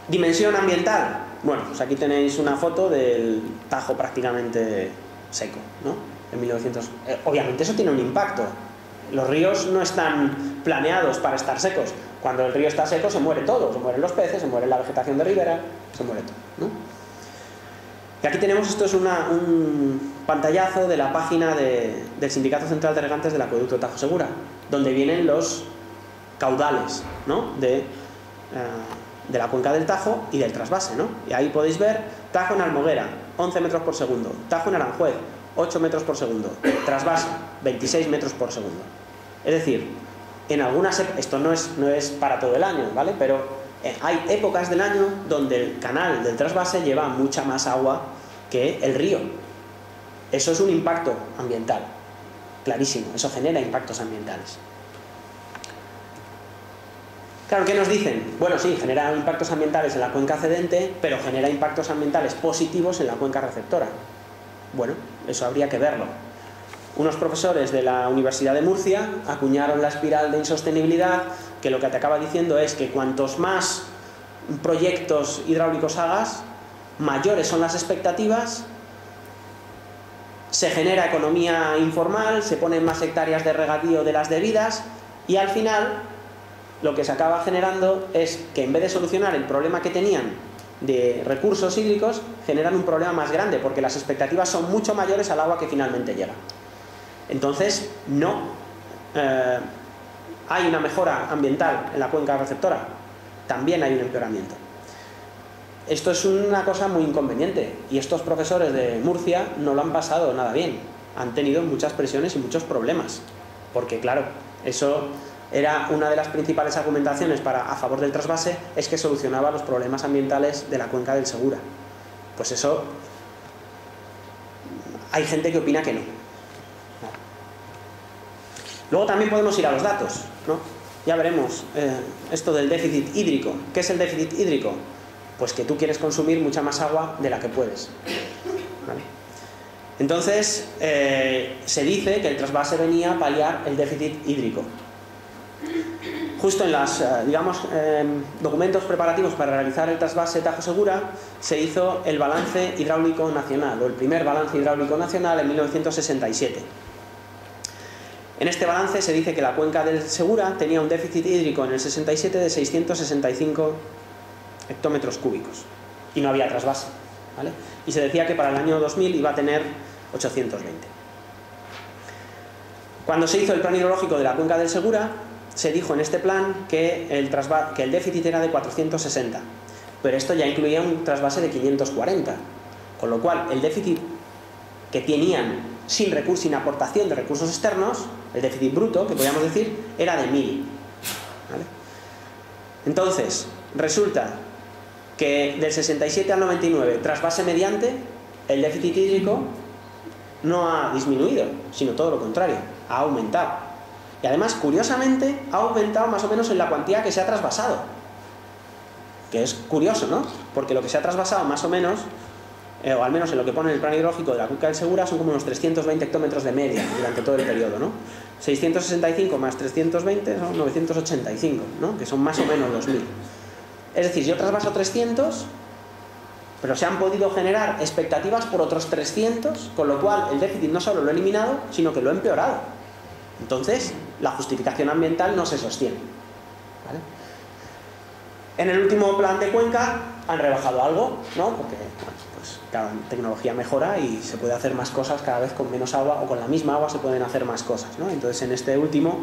Dimensión ambiental. Bueno, pues aquí tenéis una foto del Tajo prácticamente seco, ¿no? En 1900. Obviamente eso tiene un impacto. Los ríos no están planeados para estar secos. Cuando el río está seco se muere todo, se mueren los peces, se muere la vegetación de ribera, se muere todo, ¿no? Y aquí tenemos, esto es un pantallazo de la página del Sindicato Central de Regantes del Acueducto Tajo Segura, donde vienen los caudales, ¿no?, de de la cuenca del Tajo y del trasvase, ¿no? Y ahí podéis ver Tajo en Almoguera, 11 metros por segundo, Tajo en Aranjuez, 8 metros por segundo, trasvase, 26 metros por segundo. Es decir, en algunas esto no es para todo el año, ¿vale? Pero hay épocas del año donde el canal del trasvase lleva mucha más agua que el río. Eso es un impacto ambiental, clarísimo, eso genera impactos ambientales. Claro, ¿qué nos dicen? Bueno, sí, genera impactos ambientales en la cuenca cedente, pero genera impactos ambientales positivos en la cuenca receptora. Bueno, eso habría que verlo. Unos profesores de la Universidad de Murcia acuñaron la espiral de insostenibilidad, que lo que te acaba diciendo es que cuantos más proyectos hidráulicos hagas, mayores son las expectativas, se genera economía informal, se ponen más hectáreas de regadío de las debidas y al final lo que se acaba generando es que en vez de solucionar el problema que tenían de recursos hídricos, generan un problema más grande porque las expectativas son mucho mayores al agua que finalmente llega. Entonces, no hay una mejora ambiental en la cuenca receptora, también hay un empeoramiento. Esto es una cosa muy inconveniente y estos profesores de Murcia no lo han pasado nada bien. Han tenido muchas presiones y muchos problemas, porque claro, eso era una de las principales argumentaciones a favor del trasvase, es que solucionaba los problemas ambientales de la cuenca del Segura. Pues eso, hay gente que opina que no. Luego también podemos ir a los datos, ¿no? Ya veremos esto del déficit hídrico. ¿Qué es el déficit hídrico? Pues que tú quieres consumir mucha más agua de la que puedes, ¿vale? Entonces, se dice que el trasvase venía a paliar el déficit hídrico. Justo en los documentos preparativos para realizar el trasvase Tajo Segura se hizo el balance hidráulico nacional, o el primer balance hidráulico nacional en 1967. En este balance se dice que la cuenca del Segura tenía un déficit hídrico en el 67 de 665 hectómetros cúbicos y no había trasvase, ¿vale? Y se decía que para el año 2000 iba a tener 820. Cuando se hizo el plan hidrológico de la cuenca del Segura, se dijo en este plan que el déficit era de 460, pero esto ya incluía un trasvase de 540, con lo cual el déficit que tenían sin aportación de recursos externos, el déficit bruto, que podríamos decir, era de 1000, ¿vale? Entonces, resulta que del 67 al 99, trasvase mediante, el déficit hídrico no ha disminuido, sino todo lo contrario, ha aumentado. Y además, curiosamente, ha aumentado más o menos en la cuantía que se ha trasvasado. Que es curioso, ¿no? Porque lo que se ha trasvasado más o menos, o al menos en lo que pone el plan hidrológico de la cuenca del Segura, son como unos 320 hectómetros de media durante todo el periodo, ¿no? 665 más 320 son 985, ¿no? Que son más o menos los 1000. Es decir, yo trasvaso 300, pero se han podido generar expectativas por otros 300, con lo cual el déficit no solo lo he eliminado, sino que lo he empeorado. Entonces, la justificación ambiental no se sostiene, ¿vale? En el último plan de cuenca han rebajado algo, ¿no? Porque pues, cada tecnología mejora y se puede hacer más cosas cada vez con menos agua, o con la misma agua se pueden hacer más cosas, ¿no? Entonces, en este último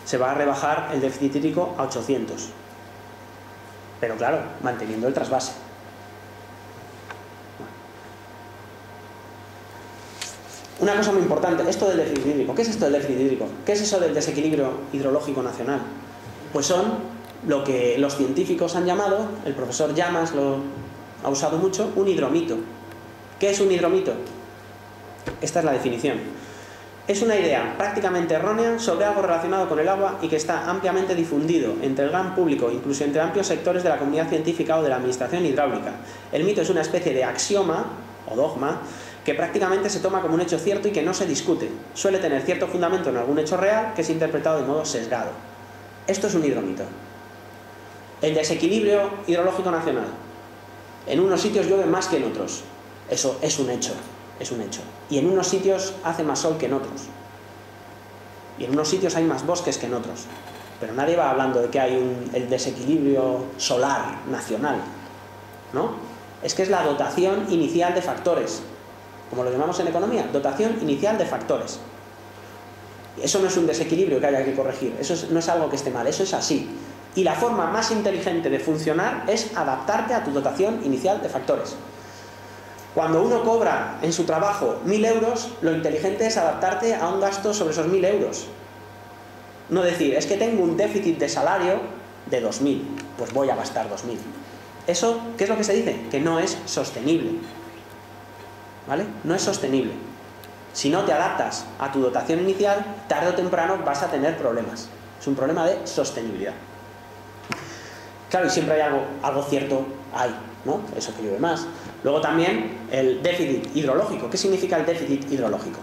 se va a rebajar el déficit hídrico a 800. Pero claro, manteniendo el trasvase. Una cosa muy importante, esto del déficit hídrico. ¿Qué es esto del déficit hídrico? ¿Qué es eso del desequilibrio hidrológico nacional? Pues son lo que los científicos han llamado, el profesor Llamas lo ha usado mucho, un hidromito. ¿Qué es un hidromito? Esta es la definición. Es una idea prácticamente errónea sobre algo relacionado con el agua y que está ampliamente difundido entre el gran público, incluso entre amplios sectores de la comunidad científica o de la administración hidráulica. El mito es una especie de axioma o dogma que prácticamente se toma como un hecho cierto y que no se discute. Suele tener cierto fundamento en algún hecho real que es interpretado de modo sesgado. Esto es un hidromito. El desequilibrio hidrológico nacional. En unos sitios llueve más que en otros. Eso es un hecho. Es un hecho. Y en unos sitios hace más sol que en otros. Y en unos sitios hay más bosques que en otros. Pero nadie va hablando de que hay el desequilibrio solar nacional, ¿no? Es que es la dotación inicial de factores. Como lo llamamos en economía, dotación inicial de factores. Eso no es un desequilibrio que haya que corregir, eso no es algo que esté mal, eso es así. Y la forma más inteligente de funcionar es adaptarte a tu dotación inicial de factores. Cuando uno cobra en su trabajo 1.000 euros, lo inteligente es adaptarte a un gasto sobre esos 1.000 euros. No decir, es que tengo un déficit de salario de 2.000, pues voy a gastar 2.000. Eso, ¿qué es lo que se dice? Que no es sostenible. ¿Vale? No es sostenible. Si no te adaptas a tu dotación inicial, tarde o temprano vas a tener problemas. Es un problema de sostenibilidad. Claro, y siempre hay algo cierto ahí, ¿no? Eso que llueve más. Luego también el déficit hidrológico. ¿Qué significa el déficit hidrológico?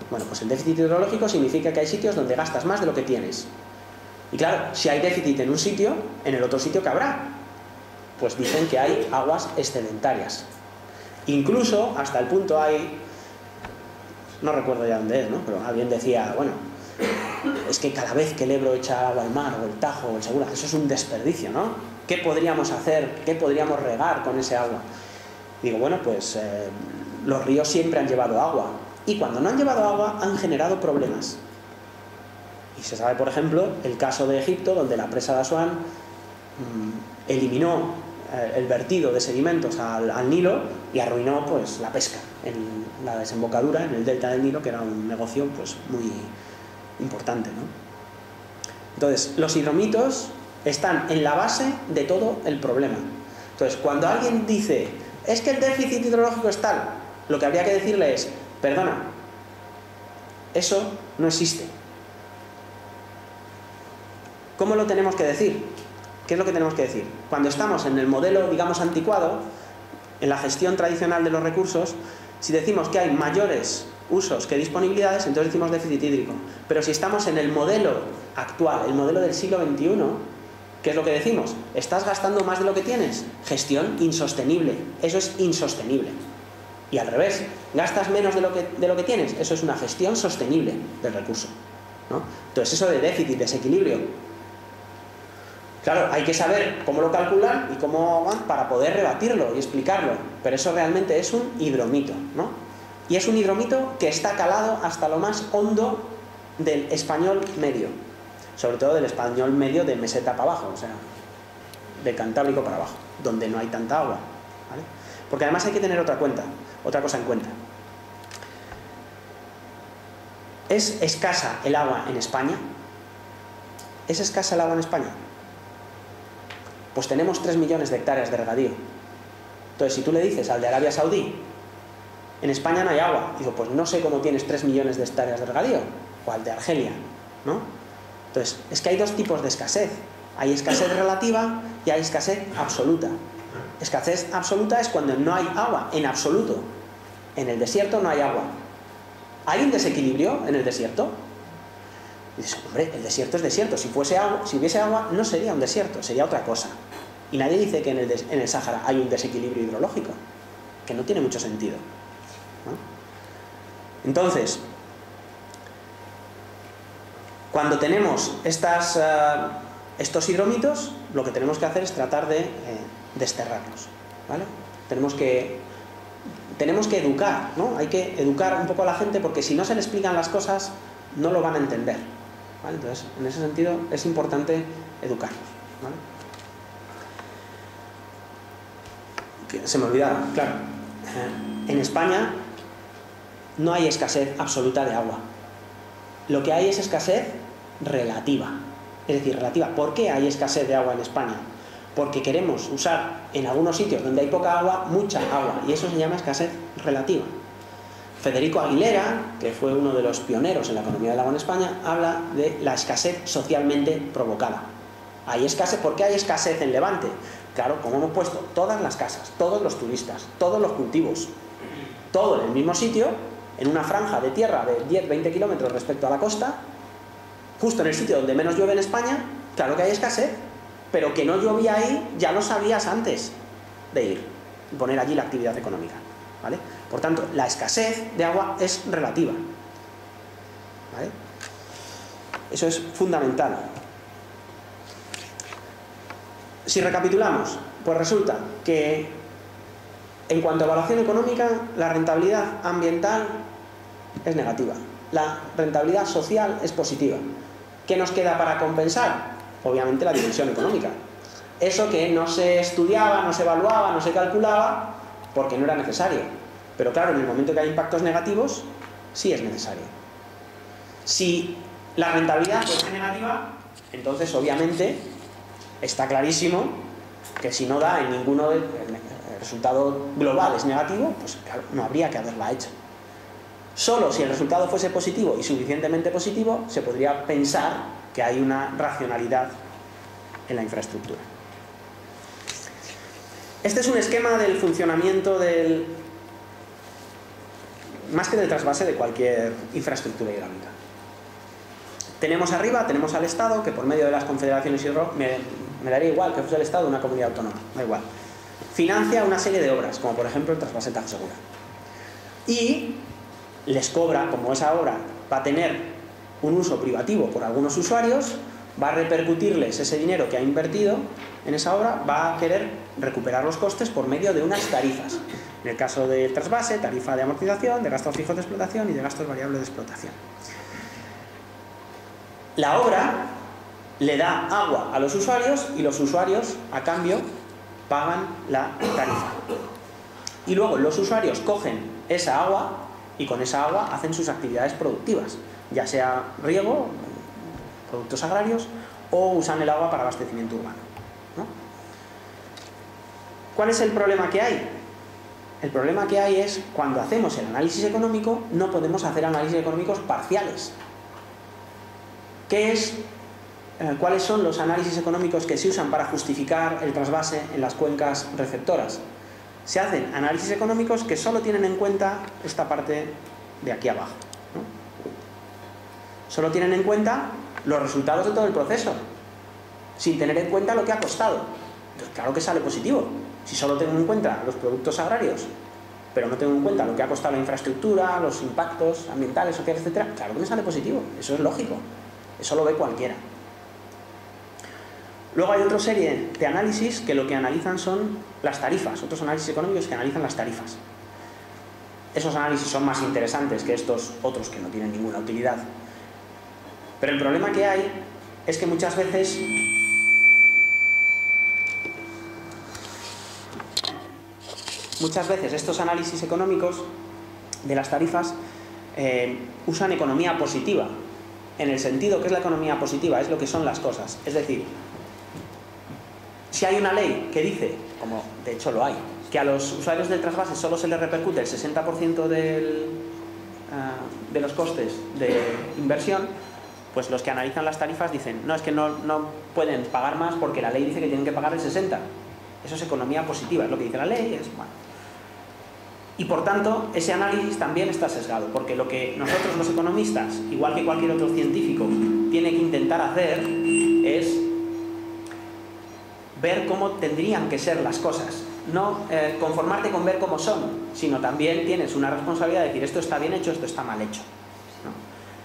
Bueno, pues el déficit hidrológico significa que hay sitios donde gastas más de lo que tienes. Y claro, si hay déficit en un sitio, en el otro sitio ¿qué habrá? Pues dicen que hay aguas excedentarias. Incluso hasta el punto hay, no recuerdo ya dónde es, ¿no? Pero alguien decía, bueno, es que cada vez que el Ebro echa agua al mar, o el Tajo, o el Segura, eso es un desperdicio, ¿no? ¿Qué podríamos hacer? ¿Qué podríamos regar con ese agua? Digo, bueno, pues los ríos siempre han llevado agua. Y cuando no han llevado agua, han generado problemas. Y se sabe, por ejemplo, el caso de Egipto, donde la presa de Asuán eliminó el vertido de sedimentos al Nilo y arruinó pues la pesca en la desembocadura, en el delta del Nilo, que era un negocio pues muy importante, ¿no? Entonces, los hidromitos están en la base de todo el problema. Entonces, cuando alguien dice, es que el déficit hidrológico es tal, lo que habría que decirle es, perdona, eso no existe. ¿Cómo lo tenemos que decir? ¿Qué es lo que tenemos que decir? Cuando estamos en el modelo, digamos, anticuado, en la gestión tradicional de los recursos, si decimos que hay mayores usos que disponibilidades, entonces decimos déficit hídrico. Pero si estamos en el modelo actual, el modelo del siglo XXI, ¿qué es lo que decimos? ¿Estás gastando más de lo que tienes? Gestión insostenible. Eso es insostenible. Y al revés, ¿gastas menos de lo que tienes? Eso es una gestión sostenible del recurso, ¿no? Entonces eso de déficit, desequilibrio, claro, hay que saber cómo lo calculan y cómo van para poder rebatirlo y explicarlo. Pero eso realmente es un hidromito, ¿no? Y es un hidromito que está calado hasta lo más hondo del español medio. Sobre todo del español medio de meseta para abajo, o sea, del Cantábrico para abajo, donde no hay tanta agua, ¿vale? Porque además hay que tener otra cosa en cuenta. ¿Es escasa el agua en España? ¿Es escasa el agua en España? Pues tenemos 3 millones de hectáreas de regadío. Entonces, si tú le dices al de Arabia Saudí, en España no hay agua, digo, pues no sé cómo tienes 3 millones de hectáreas de regadío, o al de Argelia, ¿no? Entonces, es que hay dos tipos de escasez. Hay escasez relativa y hay escasez absoluta. Escasez absoluta es cuando no hay agua, en absoluto. En el desierto no hay agua. ¿Hay un desequilibrio en el desierto? Y dices, hombre, el desierto es desierto. Si hubiese agua, no sería un desierto, sería otra cosa. Y nadie dice que en el Sáhara hay un desequilibrio hidrológico, que no tiene mucho sentido, ¿no? Entonces, cuando tenemos estos hidromitos, lo que tenemos que hacer es tratar de desterrarlos, ¿vale? Tenemos que educar, ¿no? Hay que educar un poco a la gente, porque si no se le explican las cosas, no lo van a entender, ¿vale? Entonces, en ese sentido, es importante educarlos, ¿vale? Se me olvidaba, claro. En España no hay escasez absoluta de agua. Lo que hay es escasez relativa. Es decir, relativa. ¿Por qué hay escasez de agua en España? Porque queremos usar en algunos sitios donde hay poca agua, mucha agua. Y eso se llama escasez relativa. Federico Aguilera, que fue uno de los pioneros en la economía del agua en España, habla de la escasez socialmente provocada. Hay escasez. ¿Por qué hay escasez en Levante? Claro, como hemos puesto todas las casas, todos los turistas, todos los cultivos, todo en el mismo sitio, en una franja de tierra de 10-20 kilómetros respecto a la costa, justo en el sitio donde menos llueve en España, claro que hay escasez, pero que no llovía ahí ya lo sabías antes de ir y poner allí la actividad económica, ¿vale? Por tanto, la escasez de agua es relativa, ¿vale? Eso es fundamental. Si recapitulamos, pues resulta que en cuanto a evaluación económica, la rentabilidad ambiental es negativa, la rentabilidad social es positiva. ¿Qué nos queda para compensar? obviamente, la dimensión económica. Eso que no se estudiaba, no se evaluaba, no se calculaba, porque no era necesario. Pero claro, en el momento que hay impactos negativos, sí es necesario. Si la rentabilidad fuese negativa, entonces obviamente está clarísimo que si no da en ninguno el resultado global es negativo, pues claro, no habría que haberla hecho. Solo si el resultado fuese positivo y suficientemente positivo, se podría pensar que hay una racionalidad en la infraestructura. Este es un esquema del funcionamiento más que del trasvase de cualquier infraestructura hidráulica. Tenemos arriba, tenemos al Estado, que por medio de las confederaciones me daría igual que fuese el Estado una comunidad autónoma, da igual. Financia una serie de obras, como por ejemplo el trasvase Tajo Segura. Y les cobra, como esa obra va a tener un uso privativo por algunos usuarios, va a repercutirles ese dinero que ha invertido en esa obra, va a querer recuperar los costes por medio de unas tarifas. En el caso del trasvase, tarifa de amortización, de gastos fijos de explotación y de gastos variables de explotación. La obra le da agua a los usuarios y los usuarios, a cambio, pagan la tarifa. Y luego los usuarios cogen esa agua y con esa agua hacen sus actividades productivas, ya sea riego, productos agrarios, o usan el agua para abastecimiento urbano, ¿no? ¿Cuál es el problema que hay? El problema que hay es cuando hacemos el análisis económico, no podemos hacer análisis económicos parciales. ¿Cuáles son los análisis económicos que se usan para justificar el trasvase en las cuencas receptoras? Se hacen análisis económicos que solo tienen en cuenta esta parte de aquí abajo, ¿no? Solo tienen en cuenta los resultados de todo el proceso, sin tener en cuenta lo que ha costado. Entonces, claro que sale positivo. Si solo tengo en cuenta los productos agrarios, pero no tengo en cuenta lo que ha costado la infraestructura, los impactos ambientales, sociales, etc., claro que me sale positivo. Eso es lógico. Eso lo ve cualquiera. Luego hay otra serie de análisis que lo que analizan son las tarifas, otros análisis económicos que analizan las tarifas. Esos análisis son más interesantes que estos otros que no tienen ninguna utilidad. Pero el problema que hay es que muchas veces estos análisis económicos de las tarifas usan economía positiva. En el sentido que es la economía positiva, es lo que son las cosas. Es decir, si hay una ley que dice, como de hecho lo hay, que a los usuarios del trasvase solo se les repercute el 60% de los costes de inversión, pues los que analizan las tarifas dicen, no, es que no pueden pagar más porque la ley dice que tienen que pagar el 60%. Eso es economía positiva, es lo que dice la ley, es bueno. Y por tanto, ese análisis también está sesgado, porque lo que nosotros los economistas, igual que cualquier otro científico, tiene que intentar hacer es ver cómo tendrían que ser las cosas. No conformarte con ver cómo son, sino también tienes una responsabilidad de decir esto está bien hecho, esto está mal hecho, ¿no?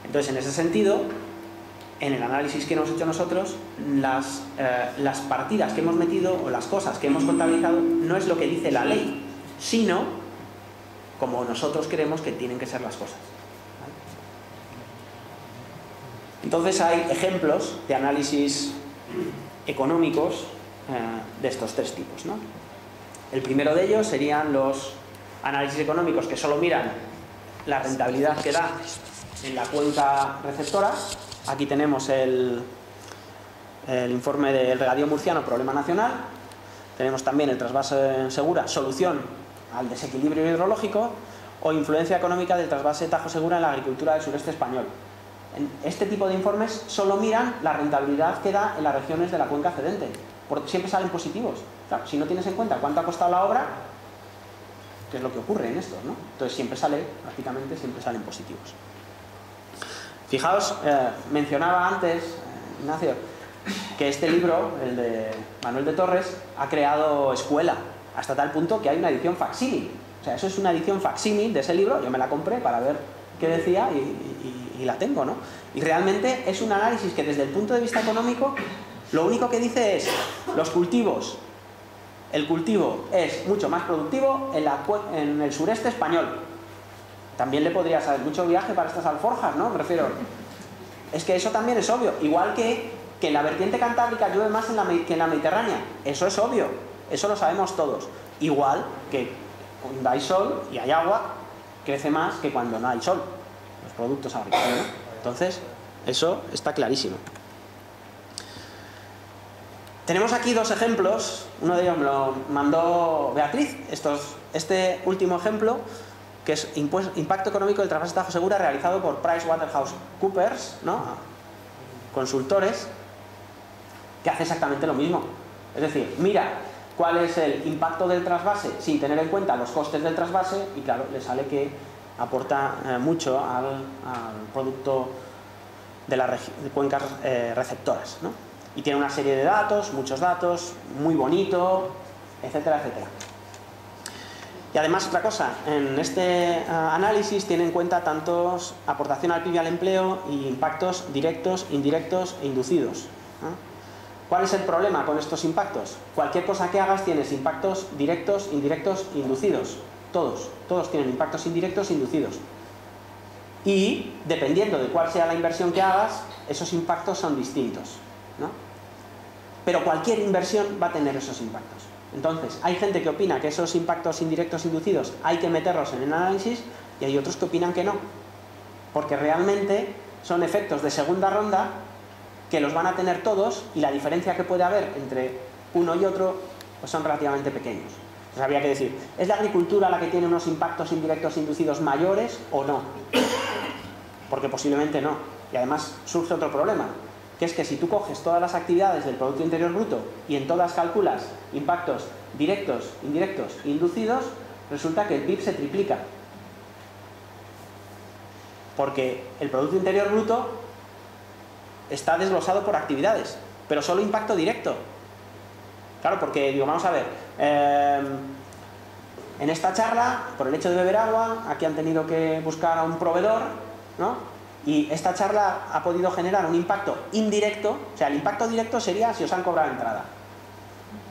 Entonces, en ese sentido, en el análisis que hemos hecho nosotros, las partidas que hemos metido o las cosas que hemos contabilizado no es lo que dice la ley, sino como nosotros creemos que tienen que ser las cosas, ¿vale? Entonces hay ejemplos de análisis económicos de estos tres tipos, ¿no? El primero de ellos serían los análisis económicos que solo miran la rentabilidad que da en la cuenca receptora. Aquí tenemos el informe del regadío murciano, problema nacional. Tenemos también el trasvase Segura, solución al desequilibrio hidrológico, o influencia económica del trasvase Tajo Segura en la agricultura del sureste español. En este tipo de informes solo miran la rentabilidad que da en las regiones de la cuenca cedente, porque siempre salen positivos. Claro, si no tienes en cuenta cuánto ha costado la obra, ¿qué es lo que ocurre en estos, ¿no? Entonces prácticamente siempre salen positivos. Fijaos, mencionaba antes, Ignacio, que este libro, el de Manuel de Torres, ha creado escuela, hasta tal punto que hay una edición facsímil. O sea, eso es una edición facsímil de ese libro, yo me la compré para ver qué decía y la tengo, ¿no? Y realmente es un análisis que desde el punto de vista económico, lo único que dice es, los cultivos, el cultivo es mucho más productivo en el sureste español. También le podría saber mucho viaje para estas alforjas, ¿no? Me refiero, es que eso también es obvio, igual que que en la vertiente cantábrica llueve más que en la mediterránea. Eso es obvio, eso lo sabemos todos. Igual que cuando hay sol y hay agua, crece más que cuando no hay sol, los productos agrícolas, ¿no? Entonces, eso está clarísimo. Tenemos aquí dos ejemplos, uno de ellos me lo mandó Beatriz, este último ejemplo, que es impacto económico del trasvase Tajo Segura realizado por PricewaterhouseCoopers, ¿no? Consultores, que hace exactamente lo mismo. Es decir, mira cuál es el impacto del trasvase sin tener en cuenta los costes del trasvase y claro, le sale que aporta mucho al producto de las cuencas receptoras, ¿no? Y tiene una serie de datos, muchos datos, muy bonito, etcétera, etcétera. Y además otra cosa, en este análisis tiene en cuenta tantos aportación al PIB y al empleo y impactos directos, indirectos e inducidos, ¿no? ¿Cuál es el problema con estos impactos? Cualquier cosa que hagas tienes impactos directos, indirectos e inducidos. Todos tienen impactos indirectos e inducidos. Y dependiendo de cuál sea la inversión que hagas, esos impactos son distintos, ¿no? Pero cualquier inversión va a tener esos impactos. Entonces, hay gente que opina que esos impactos indirectos inducidos hay que meterlos en el análisis y hay otros que opinan que no. Porque realmente son efectos de segunda ronda que los van a tener todos y la diferencia que puede haber entre uno y otro pues son relativamente pequeños. Entonces habría que decir, ¿es la agricultura la que tiene unos impactos indirectos inducidos mayores o no? Porque posiblemente no. Y además surge otro problema, que es que si tú coges todas las actividades del Producto Interior Bruto y en todas calculas impactos directos, indirectos e inducidos, resulta que el PIB se triplica. Porque el Producto Interior Bruto está desglosado por actividades, pero solo impacto directo. Claro, porque digo, vamos a ver, en esta charla, por el hecho de beber agua, aquí han tenido que buscar a un proveedor, ¿no? Y esta charla ha podido generar un impacto indirecto, o sea, el impacto directo sería si os han cobrado entrada.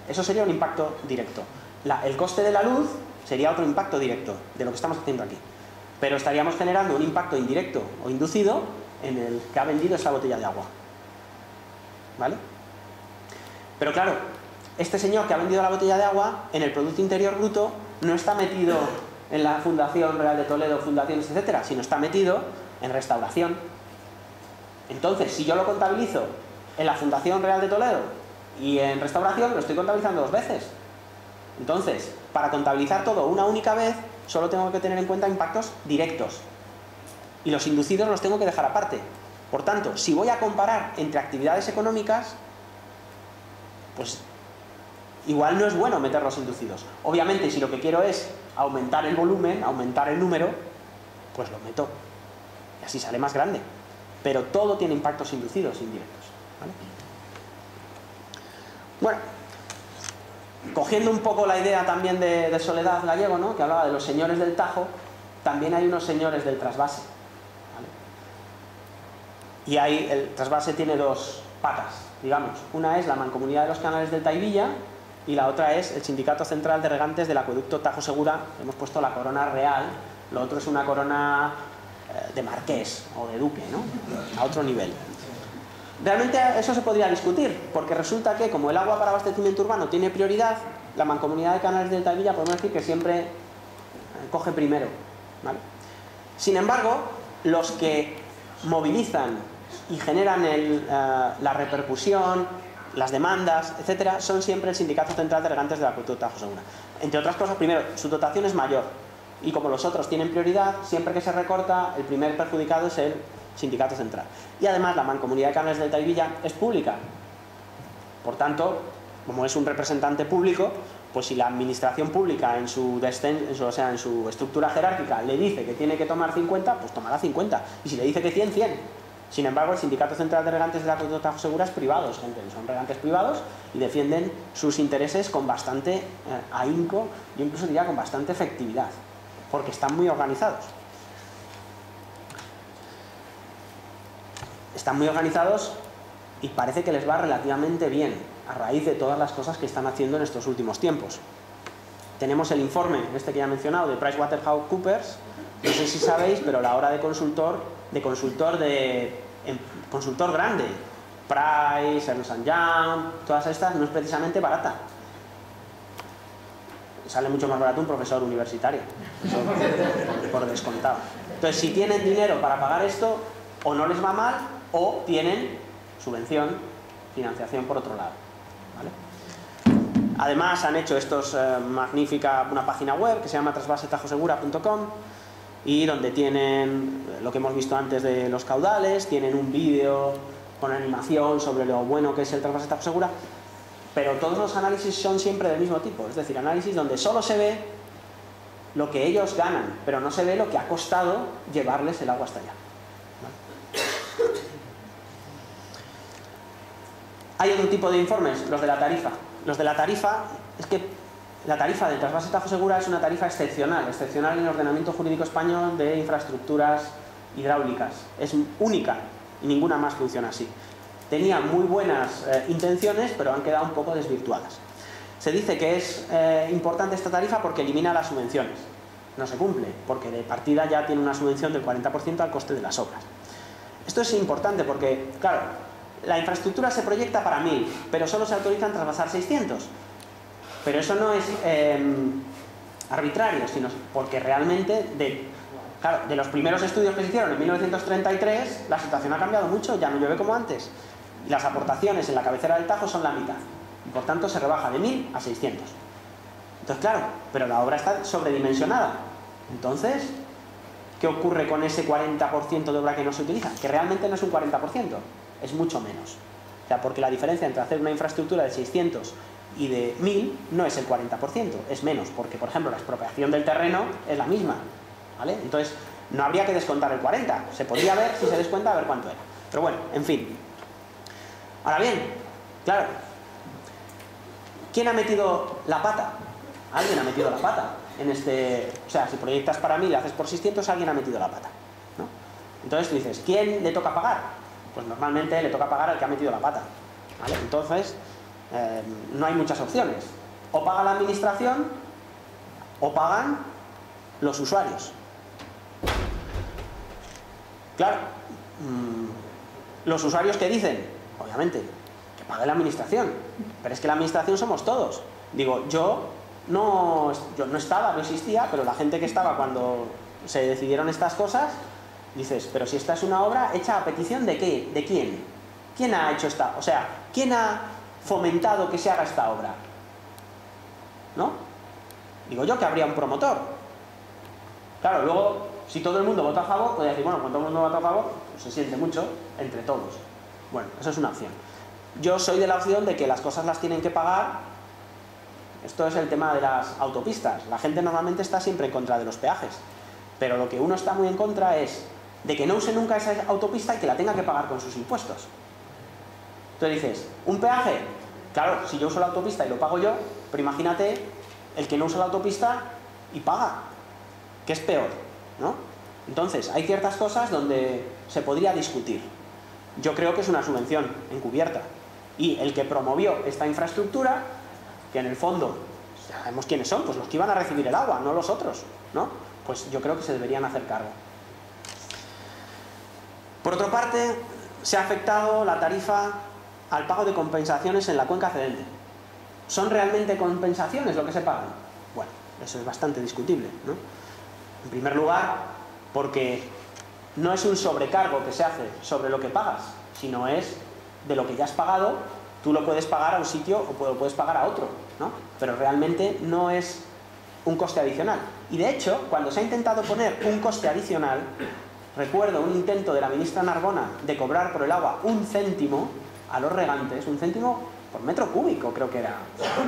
Eso sería un impacto directo. El coste de la luz sería otro impacto directo de lo que estamos haciendo aquí. Pero estaríamos generando un impacto indirecto o inducido en el que ha vendido esa botella de agua. ¿Vale? Pero claro, este señor que ha vendido la botella de agua, en el Producto Interior Bruto, no está metido en la Fundación Real de Toledo, fundaciones, etcétera, sino está metido en restauración. Entonces, si yo lo contabilizo en la Fundación Real de Toledo y en restauración, lo estoy contabilizando 2 veces. Entonces, para contabilizar todo una única vez, solo tengo que tener en cuenta impactos directos. Y los inducidos los tengo que dejar aparte. Por tanto, si voy a comparar entre actividades económicas, pues igual no es bueno meter los inducidos. Obviamente, si lo que quiero es aumentar el volumen, aumentar el número, pues lo meto. Y así sale más grande. Pero todo tiene impactos inducidos e indirectos, ¿vale? Bueno, cogiendo un poco la idea también de Soledad Gallego, ¿no?, que hablaba de los señores del Tajo, también hay unos señores del trasvase, ¿vale? Y ahí el trasvase tiene 2 patas, digamos. Una es la Mancomunidad de los Canales del Taivilla y la otra es el Sindicato Central de Regantes del Acueducto Tajo Segura. Hemos puesto la corona real, lo otro es una corona de marqués o de duque, ¿no?, a otro nivel. Realmente eso se podría discutir, porque resulta que como el agua para abastecimiento urbano tiene prioridad, la Mancomunidad de Canales del Taivilla podemos decir que siempre coge primero, ¿vale? Sin embargo, los que movilizan y generan la repercusión, las demandas, etcétera, son siempre el Sindicato Central de Regantes del Acueducto Tajo Segura. Entre otras cosas, primero, su dotación es mayor. Y como los otros tienen prioridad, siempre que se recorta, el primer perjudicado es el Sindicato Central. Y además la Mancomunidad de Canales del Taivilla es pública. Por tanto, como es un representante público, pues si la administración pública en su estructura jerárquica le dice que tiene que tomar 50, pues tomará 50. Y si le dice que 100, 100. Sin embargo, el Sindicato Central de Regantes del Acueducto Tajo Segura es privado, gente, son regantes privados y defienden sus intereses con bastante ahínco, yo incluso diría con bastante efectividad, porque están muy organizados. Están muy organizados y parece que les va relativamente bien, a raíz de todas las cosas que están haciendo en estos últimos tiempos. Tenemos el informe, este que ya he mencionado, de PricewaterhouseCoopers. No sé si sabéis, pero la hora de consultor grande, Price, Ernst & Young, todas estas, no es precisamente barata. Sale mucho más barato un profesor universitario, eso por descontado. Entonces, si tienen dinero para pagar esto, o no les va mal, o tienen subvención, financiación por otro lado, ¿vale? Además, han hecho una página web que se llama trasvasetajosegura.com, y donde tienen lo que hemos visto antes de los caudales, tienen un vídeo con animación sobre lo bueno que es el trasvase Tajo Segura, pero todos los análisis son siempre del mismo tipo, es decir, análisis donde solo se ve lo que ellos ganan, pero no se ve lo que ha costado llevarles el agua hasta allá. ¿Vale? Hay otro tipo de informes, los de la tarifa. Los de la tarifa, es que la tarifa del trasvase Tajo Segura es una tarifa excepcional en el ordenamiento jurídico español de infraestructuras hidráulicas. Es única y ninguna más funciona así. Tenía muy buenas intenciones, pero han quedado un poco desvirtuadas. Se dice que es importante esta tarifa porque elimina las subvenciones. No se cumple, porque de partida ya tiene una subvención del 40% al coste de las obras. Esto es importante porque, claro, la infraestructura se proyecta para 1000, pero solo se autorizan trasvasar 600. Pero eso no es arbitrario, sino porque realmente de los primeros estudios que se hicieron en 1933, la situación ha cambiado mucho, ya no llueve como antes. Y las aportaciones en la cabecera del Tajo son la mitad. Y por tanto se rebaja de 1000 a 600. Entonces, claro, pero la obra está sobredimensionada. Entonces, ¿qué ocurre con ese 40% de obra que no se utiliza? Que realmente no es un 40%, es mucho menos. O sea, porque la diferencia entre hacer una infraestructura de 600 y de 1000 no es el 40%, es menos, porque, por ejemplo, la expropiación del terreno es la misma, ¿vale? Entonces, no habría que descontar el 40, se podría ver, si se descuenta, a ver cuánto era. Pero bueno, en fin. Ahora bien, claro, ¿quién ha metido la pata? Alguien ha metido la pata en este... O sea, si proyectas para 1000 y haces por 600, alguien ha metido la pata, ¿no? Entonces tú dices, ¿quién le toca pagar? Pues normalmente le toca pagar al que ha metido la pata, ¿vale? Entonces, no hay muchas opciones. O paga la administración, o pagan los usuarios. Claro, los usuarios, ¿qué dicen? Obviamente, que pague la administración. Pero es que la administración somos todos. Digo, yo no estaba, no existía, pero la gente que estaba cuando se decidieron estas cosas, dices, pero si esta es una obra hecha a petición ¿de qué? ¿De quién? ¿Quién ha hecho esta? O sea, ¿quién ha fomentado que se haga esta obra? ¿No? Digo yo que habría un promotor. Claro, luego, si todo el mundo vota a favor, podría decir, bueno, cuando todo el mundo vota a favor, pues se siente mucho entre todos. Bueno, eso es una opción. Yo soy de la opción de que las cosas las tienen que pagar. Esto es el tema de las autopistas. La gente normalmente está siempre en contra de los peajes. Pero lo que uno está muy en contra es de que no use nunca esa autopista y que la tenga que pagar con sus impuestos. Entonces dices, ¿un peaje? Claro, si yo uso la autopista y lo pago yo, pero imagínate el que no usa la autopista y paga, que es peor, ¿no? Entonces, hay ciertas cosas donde se podría discutir. Yo creo que es una subvención encubierta. Y el que promovió esta infraestructura, que en el fondo sabemos quiénes son, pues los que iban a recibir el agua, no los otros, ¿no? Pues yo creo que se deberían hacer cargo. Por otra parte, se ha afectado la tarifa al pago de compensaciones en la cuenca cedente. ¿Son realmente compensaciones lo que se pagan? Bueno, eso es bastante discutible, ¿no? En primer lugar, porque no es un sobrecargo que se hace sobre lo que pagas, sino es de lo que ya has pagado, tú lo puedes pagar a un sitio o lo puedes pagar a otro, ¿no? Pero realmente no es un coste adicional. Y de hecho, cuando se ha intentado poner un coste adicional, recuerdo un intento de la ministra Narbona de cobrar por el agua 1 céntimo a los regantes, 1 céntimo por metro cúbico, creo que era.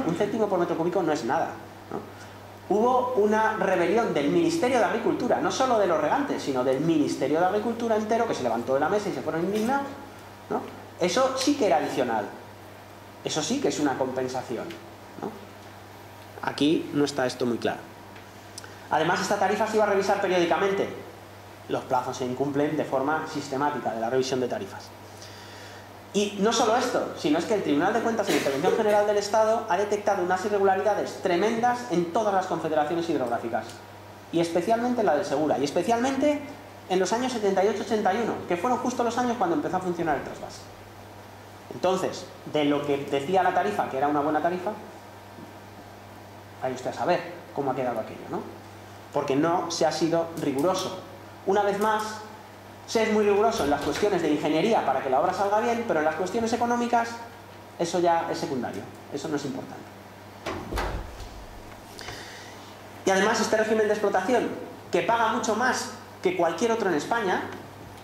1 céntimo por metro cúbico no es nada, ¿no? Hubo una rebelión del Ministerio de Agricultura, no solo de los regantes, sino del Ministerio de Agricultura entero, que se levantó de la mesa y se fueron indignados, ¿no? Eso sí que era adicional. Eso sí que es una compensación, ¿no? Aquí no está esto muy claro. Además, esta tarifa se iba a revisar periódicamente. Los plazos se incumplen de forma sistemática de la revisión de tarifas. Y no solo esto, sino es que el Tribunal de Cuentas en Intervención General del Estado ha detectado unas irregularidades tremendas en todas las confederaciones hidrográficas. Y especialmente en la del Segura. Y especialmente en los años 78-81, que fueron justo los años cuando empezó a funcionar el trasvase. Entonces, de lo que decía la tarifa, que era una buena tarifa, vaya usted a saber cómo ha quedado aquello, ¿no? Porque no se ha sido riguroso. Una vez más, se es muy riguroso en las cuestiones de ingeniería para que la obra salga bien, pero en las cuestiones económicas eso ya es secundario, eso no es importante. Y además este régimen de explotación, que paga mucho más que cualquier otro en España,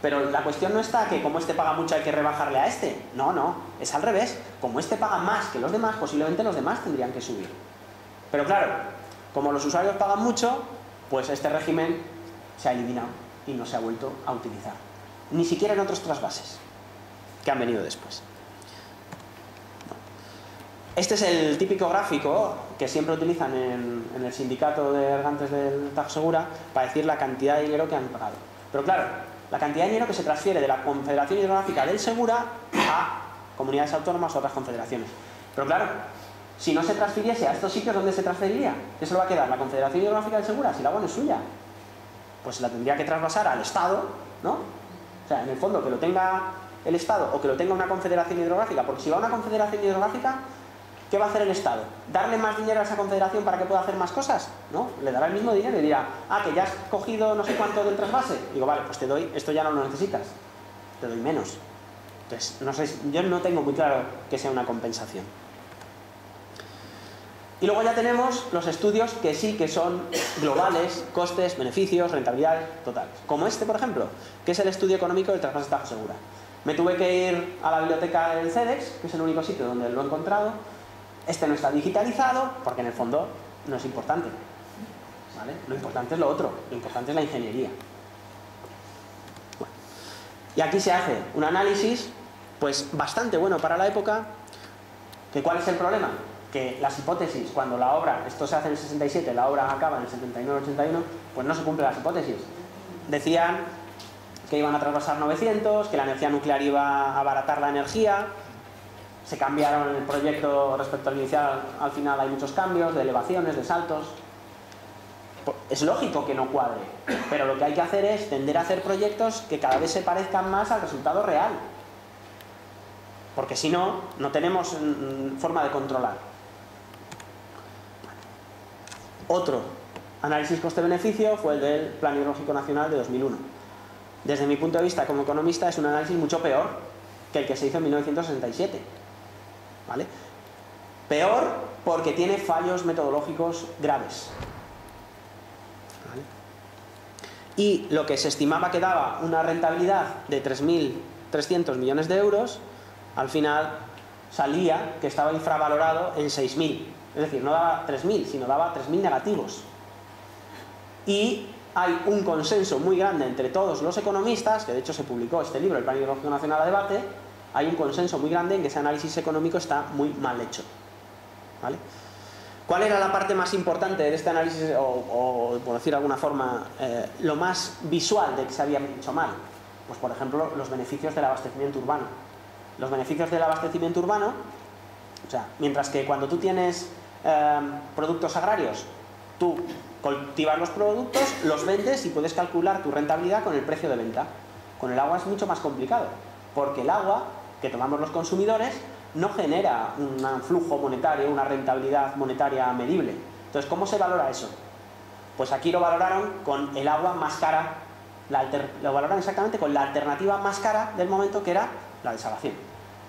pero la cuestión no está que como este paga mucho hay que rebajarle a este. No, no, es al revés. Como este paga más que los demás, posiblemente los demás tendrían que subir. Pero claro, como los usuarios pagan mucho, pues este régimen se ha eliminado y no se ha vuelto a utilizar. Ni siquiera en otros trasvases que han venido después. Este es el típico gráfico que siempre utilizan en el sindicato de ergantes del Tajo Segura para decir la cantidad de dinero que han pagado. Pero claro, la cantidad de dinero que se transfiere de la Confederación Hidrográfica del Segura a comunidades autónomas o otras confederaciones. Pero claro, si no se transfiriese a estos sitios, ¿dónde se transferiría? ¿Qué se lo va a quedar? ¿La Confederación Hidrográfica del Segura? Si el agua no es suya. Pues la tendría que trasvasar al Estado, ¿no? O sea, en el fondo, que lo tenga el Estado o que lo tenga una confederación hidrográfica. Porque si va a una confederación hidrográfica, ¿qué va a hacer el Estado? ¿Darle más dinero a esa confederación para que pueda hacer más cosas? No, le dará el mismo dinero y dirá, ah, que ya has cogido no sé cuánto del trasvase. Digo, vale, pues te doy, esto ya no lo necesitas, te doy menos. Entonces, no sé, yo no tengo muy claro que sea una compensación. Y luego ya tenemos los estudios que sí que son globales, costes, beneficios, rentabilidad total. Como este, por ejemplo, que es el estudio económico del trasvase Tajo Segura. Me tuve que ir a la biblioteca del CEDEX, que es el único sitio donde lo he encontrado. Este no está digitalizado, porque en el fondo no es importante, ¿vale? Lo importante es lo otro, lo importante es la ingeniería. Bueno. Y aquí se hace un análisis, pues bastante bueno para la época. ¿Que cuál es el problema? Que las hipótesis, cuando la obra, esto se hace en el 67, la obra acaba en el 79-81, pues no se cumplen las hipótesis. Decían que iban a trasvasar 900, que la energía nuclear iba a abaratar la energía. Se cambiaron el proyecto respecto al inicial, al final hay muchos cambios, de elevaciones, de saltos. Es lógico que no cuadre, pero lo que hay que hacer es tender a hacer proyectos que cada vez se parezcan más al resultado real. Porque si no, no tenemos forma de controlar. Otro análisis coste-beneficio fue el del Plan Hidrológico Nacional de 2001. Desde mi punto de vista como economista es un análisis mucho peor que el que se hizo en 1967. ¿Vale? Peor porque tiene fallos metodológicos graves. ¿Vale? Y lo que se estimaba que daba una rentabilidad de 3.300 millones de euros, al final salía que estaba infravalorado en 6.000. Es decir, no daba 3.000, sino daba 3.000 negativos. Y hay un consenso muy grande entre todos los economistas, que de hecho se publicó este libro, el Plan Hidrológico Nacional a debate. Hay un consenso muy grande en que ese análisis económico está muy mal hecho. ¿Vale? ¿Cuál era la parte más importante de este análisis, o por decir de alguna forma, lo más visual de que se había hecho mal? Pues por ejemplo, los beneficios del abastecimiento urbano. Los beneficios del abastecimiento urbano, o sea, mientras que cuando tú tienes productos agrarios, tú cultivas los productos, los vendes y puedes calcular tu rentabilidad con el precio de venta. Con el agua es mucho más complicado, porque el agua que tomamos los consumidores no genera un flujo monetario, una rentabilidad monetaria medible. Entonces, ¿cómo se valora eso? Pues aquí lo valoraron con el agua más cara, lo valoraron exactamente con la alternativa más cara del momento, que era la desalación.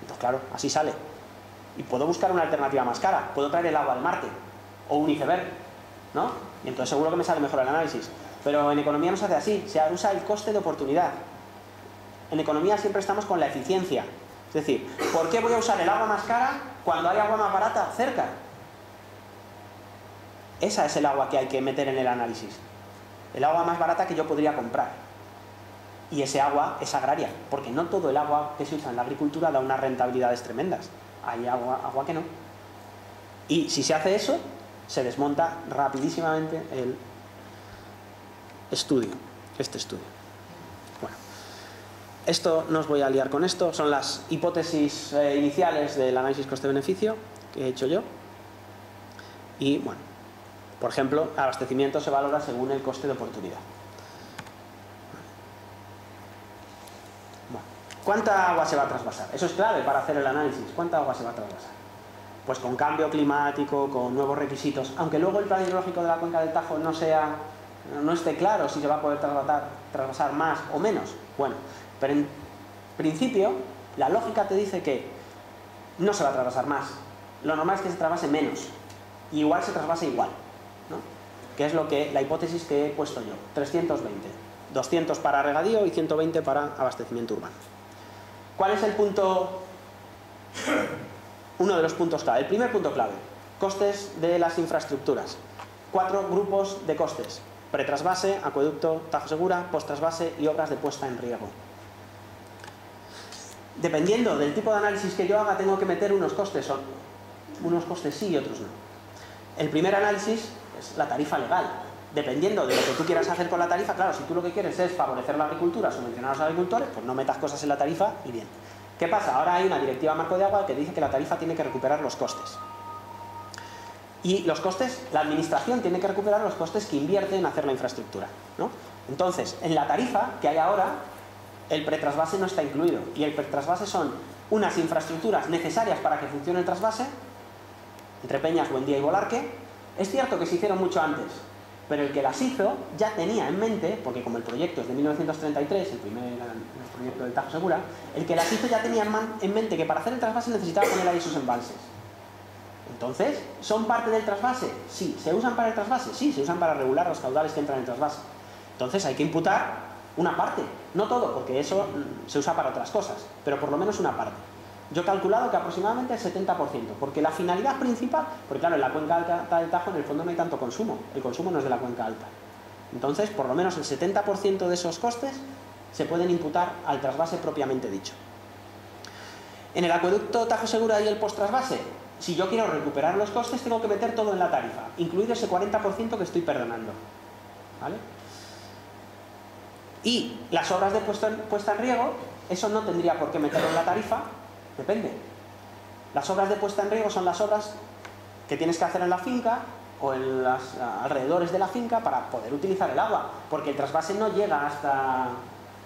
Entonces, claro, así sale. Y puedo buscar una alternativa más cara, puedo traer el agua de Marte, o un iceberg, ¿no? Y entonces seguro que me sale mejor el análisis. Pero en economía no se hace así, se usa el coste de oportunidad. En economía siempre estamos con la eficiencia. Es decir, ¿por qué voy a usar el agua más cara cuando hay agua más barata cerca? Esa es el agua que hay que meter en el análisis. El agua más barata que yo podría comprar. Y ese agua es agraria, porque no todo el agua que se usa en la agricultura da unas rentabilidades tremendas. Hay agua que no. Y si se hace eso, se desmonta rapidísimamente el estudio, este estudio. Bueno, esto no os voy a liar con esto, son las hipótesis iniciales del análisis coste-beneficio que he hecho yo. Y bueno, por ejemplo, el abastecimiento se valora según el coste de oportunidad. Bueno, ¿Cuánta agua se va a trasvasar? Eso es clave para hacer el análisis. ¿Cuánta agua se va a trasvasar? Pues con cambio climático, con nuevos requisitos, aunque luego el plan hidrológico de la cuenca del Tajo no esté claro si se va a poder trasvasar más o menos. Bueno, pero en principio la lógica te dice que no se va a trasvasar más. Lo normal es que se trasvase menos. Y igual se trasvase igual, ¿no? Que es la hipótesis que he puesto yo. 320. 200 para regadío y 120 para abastecimiento urbano. ¿Cuál es el punto? Uno de los puntos clave. El primer punto clave. Costes de las infraestructuras. 4 grupos de costes. Pretrasvase, acueducto, Tajo Segura, posttrasvase y obras de puesta en riego. Dependiendo del tipo de análisis que yo haga, tengo que meter unos costes sí y otros no. El primer análisis es la tarifa legal. Dependiendo de lo que tú quieras hacer con la tarifa, claro, si tú lo que quieres es favorecer la agricultura, subvencionar a los agricultores, pues no metas cosas en la tarifa y bien. ¿Qué pasa? Ahora hay una directiva marco de agua que dice que la tarifa tiene que recuperar los costes. Y los costes, la administración tiene que recuperar los costes que invierte en hacer la infraestructura, ¿no? Entonces, en la tarifa que hay ahora, el pretrasvase no está incluido. Y el pretrasvase son unas infraestructuras necesarias para que funcione el trasvase, entre Peñas, Buendía y Bolarque. Es cierto que se hicieron mucho antes, pero el que las hizo ya tenía en mente, porque como el proyecto es de 1933, el proyecto del Tajo Segura, el que las hizo ya tenía en mente que para hacer el trasvase necesitaba poner ahí esos embalses. Entonces, ¿son parte del trasvase? Sí. ¿Se usan para el trasvase? Sí, se usan para regular los caudales que entran en el trasvase. Entonces hay que imputar una parte, no todo, porque eso se usa para otras cosas, pero por lo menos una parte. Yo he calculado que aproximadamente el 70%, porque la finalidad principal, porque claro, en la cuenca alta del Tajo en el fondo no hay tanto consumo, el consumo no es de la cuenca alta. Entonces, por lo menos el 70% de esos costes se pueden imputar al trasvase propiamente dicho. En el acueducto Tajo Segura y el posttrasvase, si yo quiero recuperar los costes, tengo que meter todo en la tarifa, incluido ese 40% que estoy perdonando, ¿vale? Y las obras de puesta en riego, eso no tendría por qué meterlo en la tarifa, depende. Las obras de puesta en riego son las obras que tienes que hacer en la finca o en los alrededores de la finca para poder utilizar el agua, porque el trasvase no llega hasta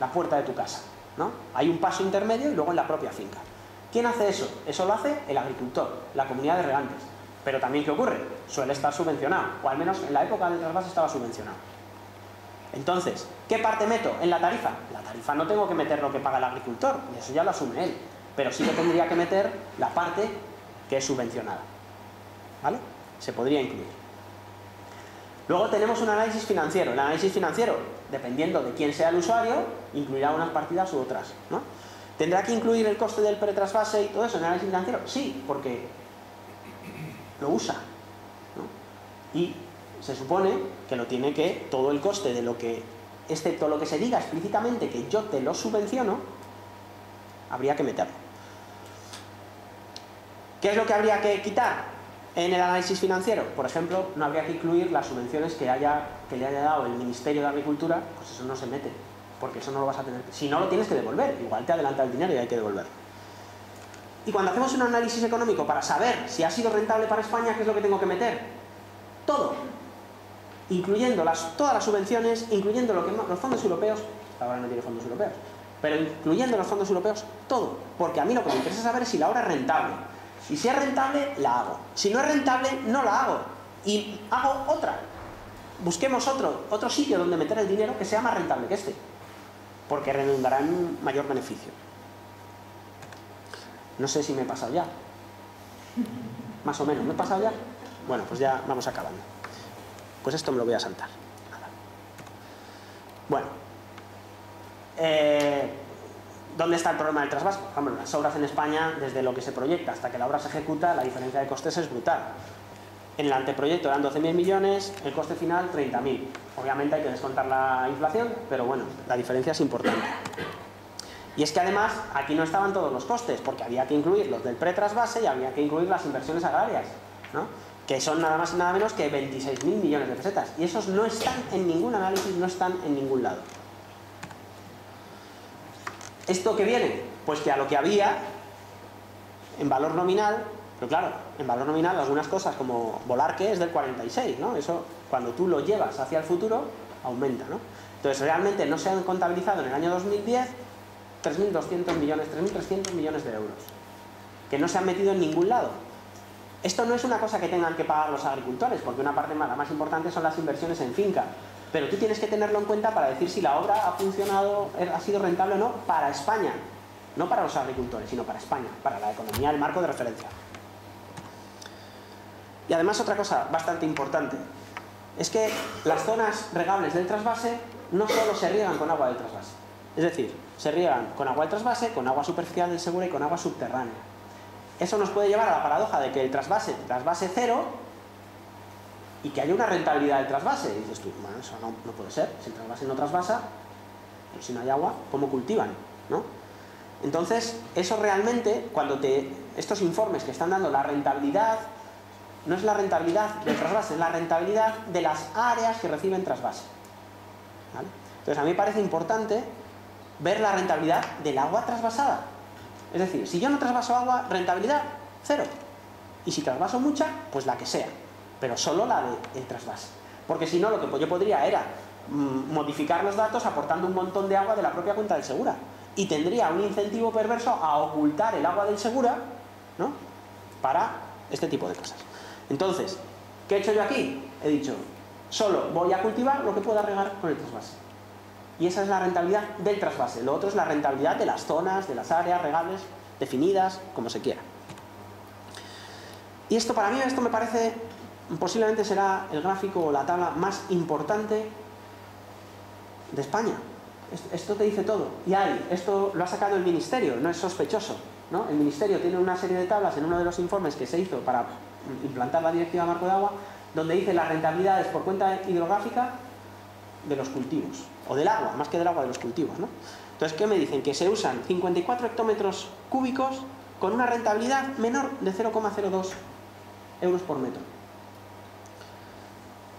la puerta de tu casa, ¿no? Hay un paso intermedio y luego en la propia finca. ¿Quién hace eso? Eso lo hace el agricultor, la comunidad de regantes. Pero también, ¿qué ocurre? Suele estar subvencionado, o al menos en la época del trasvase estaba subvencionado. Entonces, ¿qué parte meto en la tarifa? La tarifa no tengo que meter lo que paga el agricultor, y eso ya lo asume él. Pero sí que tendría que meter la parte que es subvencionada, ¿vale? Se podría incluir. Luego tenemos un análisis financiero. El análisis financiero, dependiendo de quién sea el usuario, incluirá unas partidas u otras, ¿no? ¿Tendrá que incluir el coste del pretrasvase y todo eso en el análisis financiero? Sí, porque lo usa, ¿no? Y se supone que lo tiene que, todo el coste de lo que, excepto lo que se diga explícitamente que yo te lo subvenciono, habría que meterlo. ¿Qué es lo que habría que quitar en el análisis financiero? Por ejemplo, no habría que incluir las subvenciones que le haya dado el Ministerio de Agricultura, pues eso no se mete, porque eso no lo vas a tener. Si no, lo tienes que devolver, igual te adelanta el dinero y hay que devolverlo. Y cuando hacemos un análisis económico para saber si ha sido rentable para España, ¿qué es lo que tengo que meter? Todo, incluyendo todas las subvenciones, incluyendo los fondos europeos, ahora no tiene fondos europeos, pero incluyendo los fondos europeos, todo, porque a mí lo que me interesa saber es si la obra es rentable. Y si es rentable, la hago. Si no es rentable, no la hago. Y hago otra. Busquemos otro sitio donde meter el dinero que sea más rentable que este, porque redundará en un mayor beneficio. No sé si me he pasado ya. Más o menos, ¿me he pasado ya? Bueno, pues ya vamos acabando. Pues esto me lo voy a saltar. Nada. Bueno. ¿Dónde está el problema del trasvase? Hombre, las obras en España, desde lo que se proyecta hasta que la obra se ejecuta, la diferencia de costes es brutal. En el anteproyecto eran 12.000 millones, el coste final 30.000. Obviamente hay que descontar la inflación, pero bueno, la diferencia es importante. Y es que además aquí no estaban todos los costes, porque había que incluir los del pretrasvase y había que incluir las inversiones agrarias, ¿no? Que son nada más y nada menos que 26.000 millones de pesetas. Y esos no están en ningún análisis, no están en ningún lado. ¿Esto qué viene? Pues que a lo que había en valor nominal, pero claro, en valor nominal algunas cosas como Bolarque es del 46, ¿no? Eso cuando tú lo llevas hacia el futuro aumenta, ¿no? Entonces realmente no se han contabilizado en el año 2010 3.200 millones, 3.300 millones de euros, que no se han metido en ningún lado. Esto no es una cosa que tengan que pagar los agricultores, porque una parte la más importante son las inversiones en finca. Pero tú tienes que tenerlo en cuenta para decir si la obra ha funcionado, ha sido rentable o no para España. No para los agricultores, sino para España, para la economía, el marco de referencia. Y además otra cosa bastante importante, es que las zonas regables del trasvase no solo se riegan con agua del trasvase. Es decir, se riegan con agua del trasvase, con agua superficial del Segura y con agua subterránea. Eso nos puede llevar a la paradoja de que el trasvase cero y que haya una rentabilidad del trasvase. Y dices tú, bueno, eso no puede ser. Si el trasvase no trasvasa, pues si no hay agua, ¿cómo cultivan? ¿No? Entonces, eso realmente, estos informes que están dando la rentabilidad, no es la rentabilidad del trasvase, es la rentabilidad de las áreas que reciben trasvase. ¿Vale? Entonces, a mí me parece importante ver la rentabilidad del agua trasvasada. Es decir, si yo no trasvaso agua, rentabilidad, cero. Y si trasvaso mucha, pues la que sea. Pero solo la del trasvase. Porque si no, lo que yo podría era modificar los datos aportando un montón de agua de la propia cuenta del Segura. Y tendría un incentivo perverso a ocultar el agua del Segura, ¿no?, para este tipo de cosas. Entonces, ¿qué he hecho yo aquí? He dicho, solo voy a cultivar lo que pueda regar con el trasvase. Y esa es la rentabilidad del trasvase. Lo otro es la rentabilidad de las zonas, de las áreas regables definidas, como se quiera. Y esto, para mí, esto me parece, posiblemente será el gráfico o la tabla más importante de España. Esto te dice todo. Y esto lo ha sacado el Ministerio, no es sospechoso, ¿no? El Ministerio tiene una serie de tablas en uno de los informes que se hizo para implantar la Directiva Marco de Agua, donde dice las rentabilidades por cuenta hidrográfica de los cultivos, o del agua, más que del agua, de los cultivos, ¿no? Entonces, ¿qué me dicen? Que se usan 54 hectómetros cúbicos con una rentabilidad menor de 0,02 euros por metro.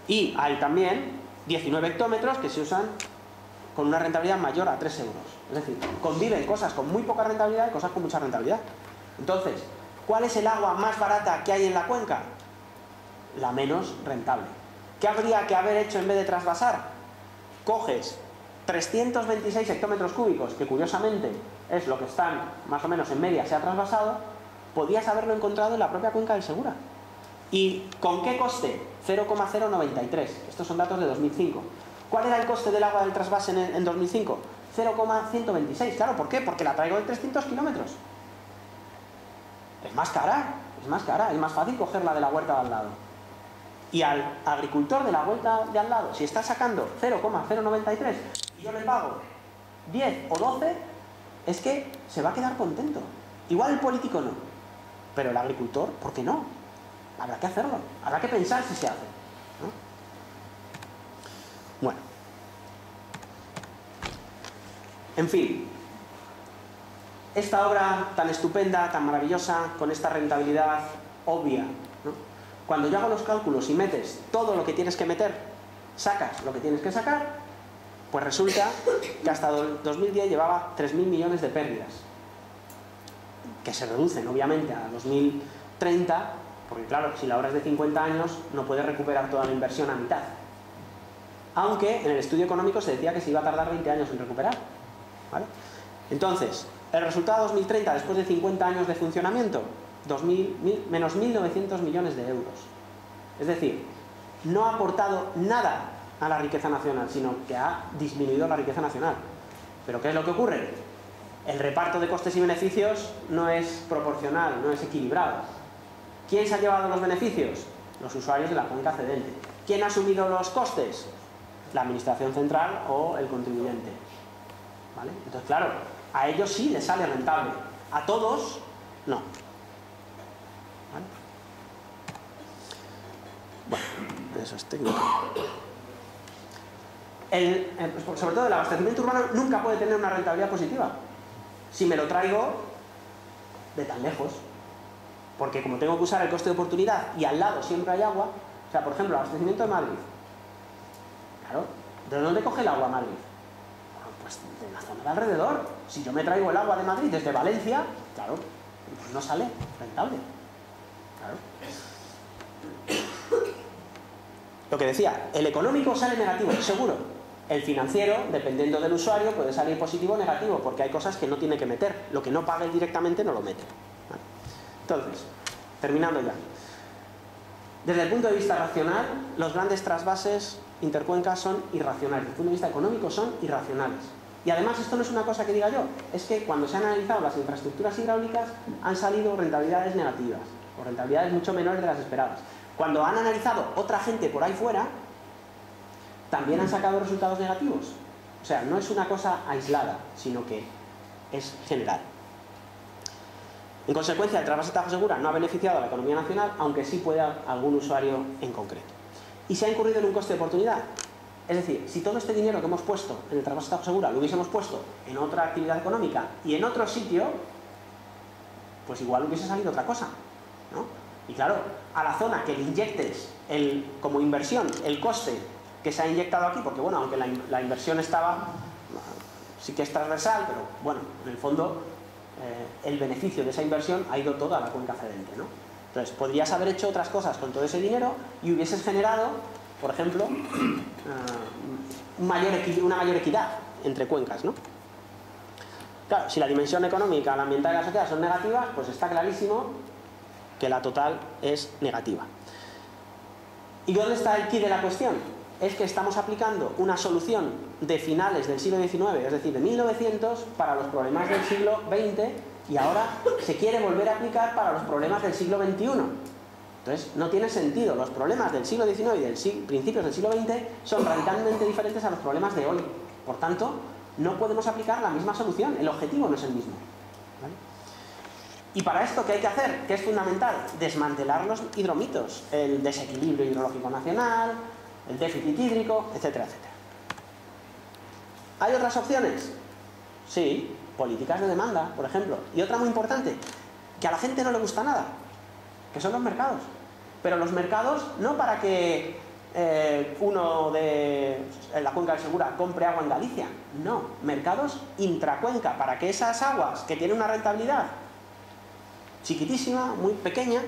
Y hay también 19 hectómetros que se usan con una rentabilidad mayor a 3 euros. Es decir, conviven cosas con muy poca rentabilidad y cosas con mucha rentabilidad. Entonces, ¿cuál es el agua más barata que hay en la cuenca? La menos rentable. ¿Qué habría que haber hecho en vez de trasvasar? Coges 326 hectómetros cúbicos, que curiosamente es lo que están, más o menos en media, se ha trasvasado, podías haberlo encontrado en la propia cuenca del Segura. ¿Y con qué coste? 0,093. Estos son datos de 2005. ¿Cuál era el coste del agua del trasvase en 2005? 0,126. Claro, ¿por qué? Porque la traigo de 300 kilómetros. Es más cara, es más fácil cogerla de la huerta de al lado. Y al agricultor de la huerta de al lado, si está sacando 0,093 y yo le pago 10 o 12, es que se va a quedar contento. Igual el político no, pero el agricultor, ¿por qué no? Habrá que hacerlo, habrá que pensar si se hace, ¿no? Bueno. En fin, esta obra tan estupenda, tan maravillosa, con esta rentabilidad obvia, ¿no? Cuando yo hago los cálculos y metes todo lo que tienes que meter, sacas lo que tienes que sacar, pues resulta que hasta 2010 llevaba 3.000 millones de pérdidas, que se reducen obviamente a 2030, porque claro, si la obra es de 50 años, no puedes recuperar toda la inversión a mitad. Aunque en el estudio económico se decía que se iba a tardar 20 años en recuperar, ¿vale? Entonces, el resultado 2030, después de 50 años de funcionamiento, menos 1.900 millones de euros. Es decir, no ha aportado nada a la riqueza nacional, sino que ha disminuido la riqueza nacional. ¿Pero qué es lo que ocurre? El reparto de costes y beneficios no es proporcional, no es equilibrado. ¿Quién se ha llevado los beneficios? Los usuarios de la cuenca cedente. ¿Quién ha asumido los costes? La administración central o el contribuyente. ¿Vale? Entonces, claro, a ellos sí les sale rentable. A todos, no. ¿Vale? Bueno, eso es técnico. Sobre todo el abastecimiento urbano nunca puede tener una rentabilidad positiva si me lo traigo de tan lejos. Porque como tengo que usar el coste de oportunidad y al lado siempre hay agua, o sea, por ejemplo, el abastecimiento de Madrid. Claro, ¿de dónde coge el agua Madrid? Bueno, pues de la zona de alrededor. Si yo me traigo el agua de Madrid desde Valencia, claro, pues no sale rentable. Claro. Lo que decía, el económico sale negativo, seguro. El financiero, dependiendo del usuario, puede salir positivo o negativo, porque hay cosas que no tiene que meter. Lo que no pague directamente no lo mete. ¿Vale? Entonces, terminando ya. Desde el punto de vista racional, los grandes trasvases intercuencas son irracionales. Desde el punto de vista económico son irracionales. Y además esto no es una cosa que diga yo, es que cuando se han analizado las infraestructuras hidráulicas han salido rentabilidades negativas, o rentabilidades mucho menores de las esperadas. Cuando han analizado otra gente por ahí fuera, también han sacado resultados negativos. O sea, no es una cosa aislada, sino que es general. En consecuencia, el trasvase Tajo Segura no ha beneficiado a la economía nacional, aunque sí puede a algún usuario en concreto. Y se ha incurrido en un coste de oportunidad. Es decir, si todo este dinero que hemos puesto en el trasvase Tajo Segura lo hubiésemos puesto en otra actividad económica y en otro sitio, pues igual hubiese salido otra cosa, ¿no? Y claro, a la zona que le inyectes como inversión el coste que se ha inyectado aquí, porque bueno, aunque la inversión estaba, sí que es transversal, pero bueno, en el fondo el beneficio de esa inversión ha ido todo a la cuenca cedente, ¿no? Entonces, podrías haber hecho otras cosas con todo ese dinero y hubieses generado, por ejemplo, una mayor equidad entre cuencas, ¿no? Claro, si la dimensión económica, la ambiental y la social son negativas, pues está clarísimo que la total es negativa. ¿Y dónde está el quid de la cuestión? Es que estamos aplicando una solución de finales del siglo XIX, es decir, de 1900, para los problemas del siglo XX, y ahora se quiere volver a aplicar para los problemas del siglo XXI. Entonces, no tiene sentido. Los problemas del siglo XIX y principios del siglo XX son radicalmente diferentes a los problemas de hoy. Por tanto, no podemos aplicar la misma solución. El objetivo no es el mismo. ¿Vale? Y para esto, ¿qué hay que hacer? ¿Qué es fundamental? Desmantelar los hidromitos. El desequilibrio hidrológico nacional, el déficit hídrico, etcétera, etcétera. ¿Hay otras opciones? Sí, políticas de demanda, por ejemplo. Y otra muy importante, que a la gente no le gusta nada, que son los mercados. Pero los mercados no para que uno de la cuenca del Segura compre agua en Galicia. No, mercados intracuenca, para que esas aguas que tienen una rentabilidad chiquitísima, muy pequeña,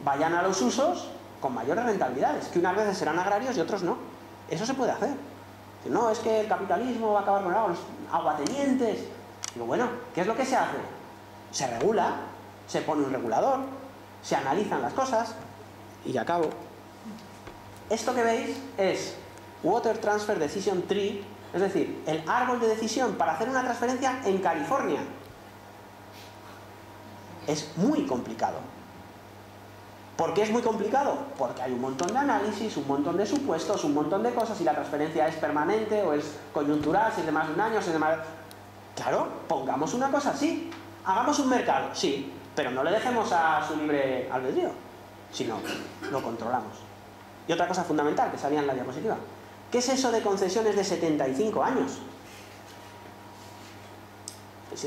vayan a los usos con mayores rentabilidades, que unas veces serán agrarios y otros no. Eso se puede hacer. No, es que el capitalismo va a acabar con los aguatenientes. Digo, bueno, ¿qué es lo que se hace? Se regula, se pone un regulador, se analizan las cosas y acabo. Esto que veis es Water Transfer Decision Tree, es decir, el árbol de decisión para hacer una transferencia en California. Es muy complicado. ¿Por qué es muy complicado? Porque hay un montón de análisis, un montón de supuestos, un montón de cosas, si la transferencia es permanente o es coyuntural, si es de más de un año, si es de más... Claro, pongamos una cosa así. Hagamos un mercado, sí, pero no le dejemos a su libre albedrío, sino lo controlamos. Y otra cosa fundamental que salía en la diapositiva. ¿Qué es eso de concesiones de 75 años?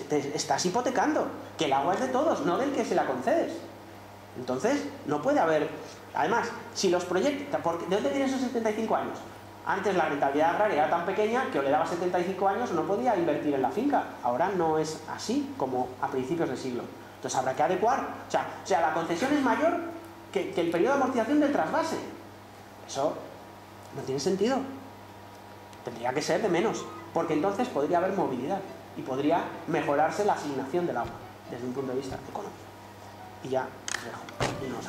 Te estás hipotecando, que el agua es de todos, no del que se la concedes. Entonces, no puede haber... Además, si los proyectos... ¿De dónde tienen esos 75 años? Antes la rentabilidad agraria era tan pequeña que o le daba 75 años o no podía invertir en la finca. Ahora no es así como a principios del siglo. Entonces habrá que adecuar. O sea, la concesión es mayor que el periodo de amortización del trasvase. Eso no tiene sentido. Tendría que ser de menos, porque entonces podría haber movilidad y podría mejorarse la asignación del agua desde un punto de vista económico. Y ya os dejo. Y nos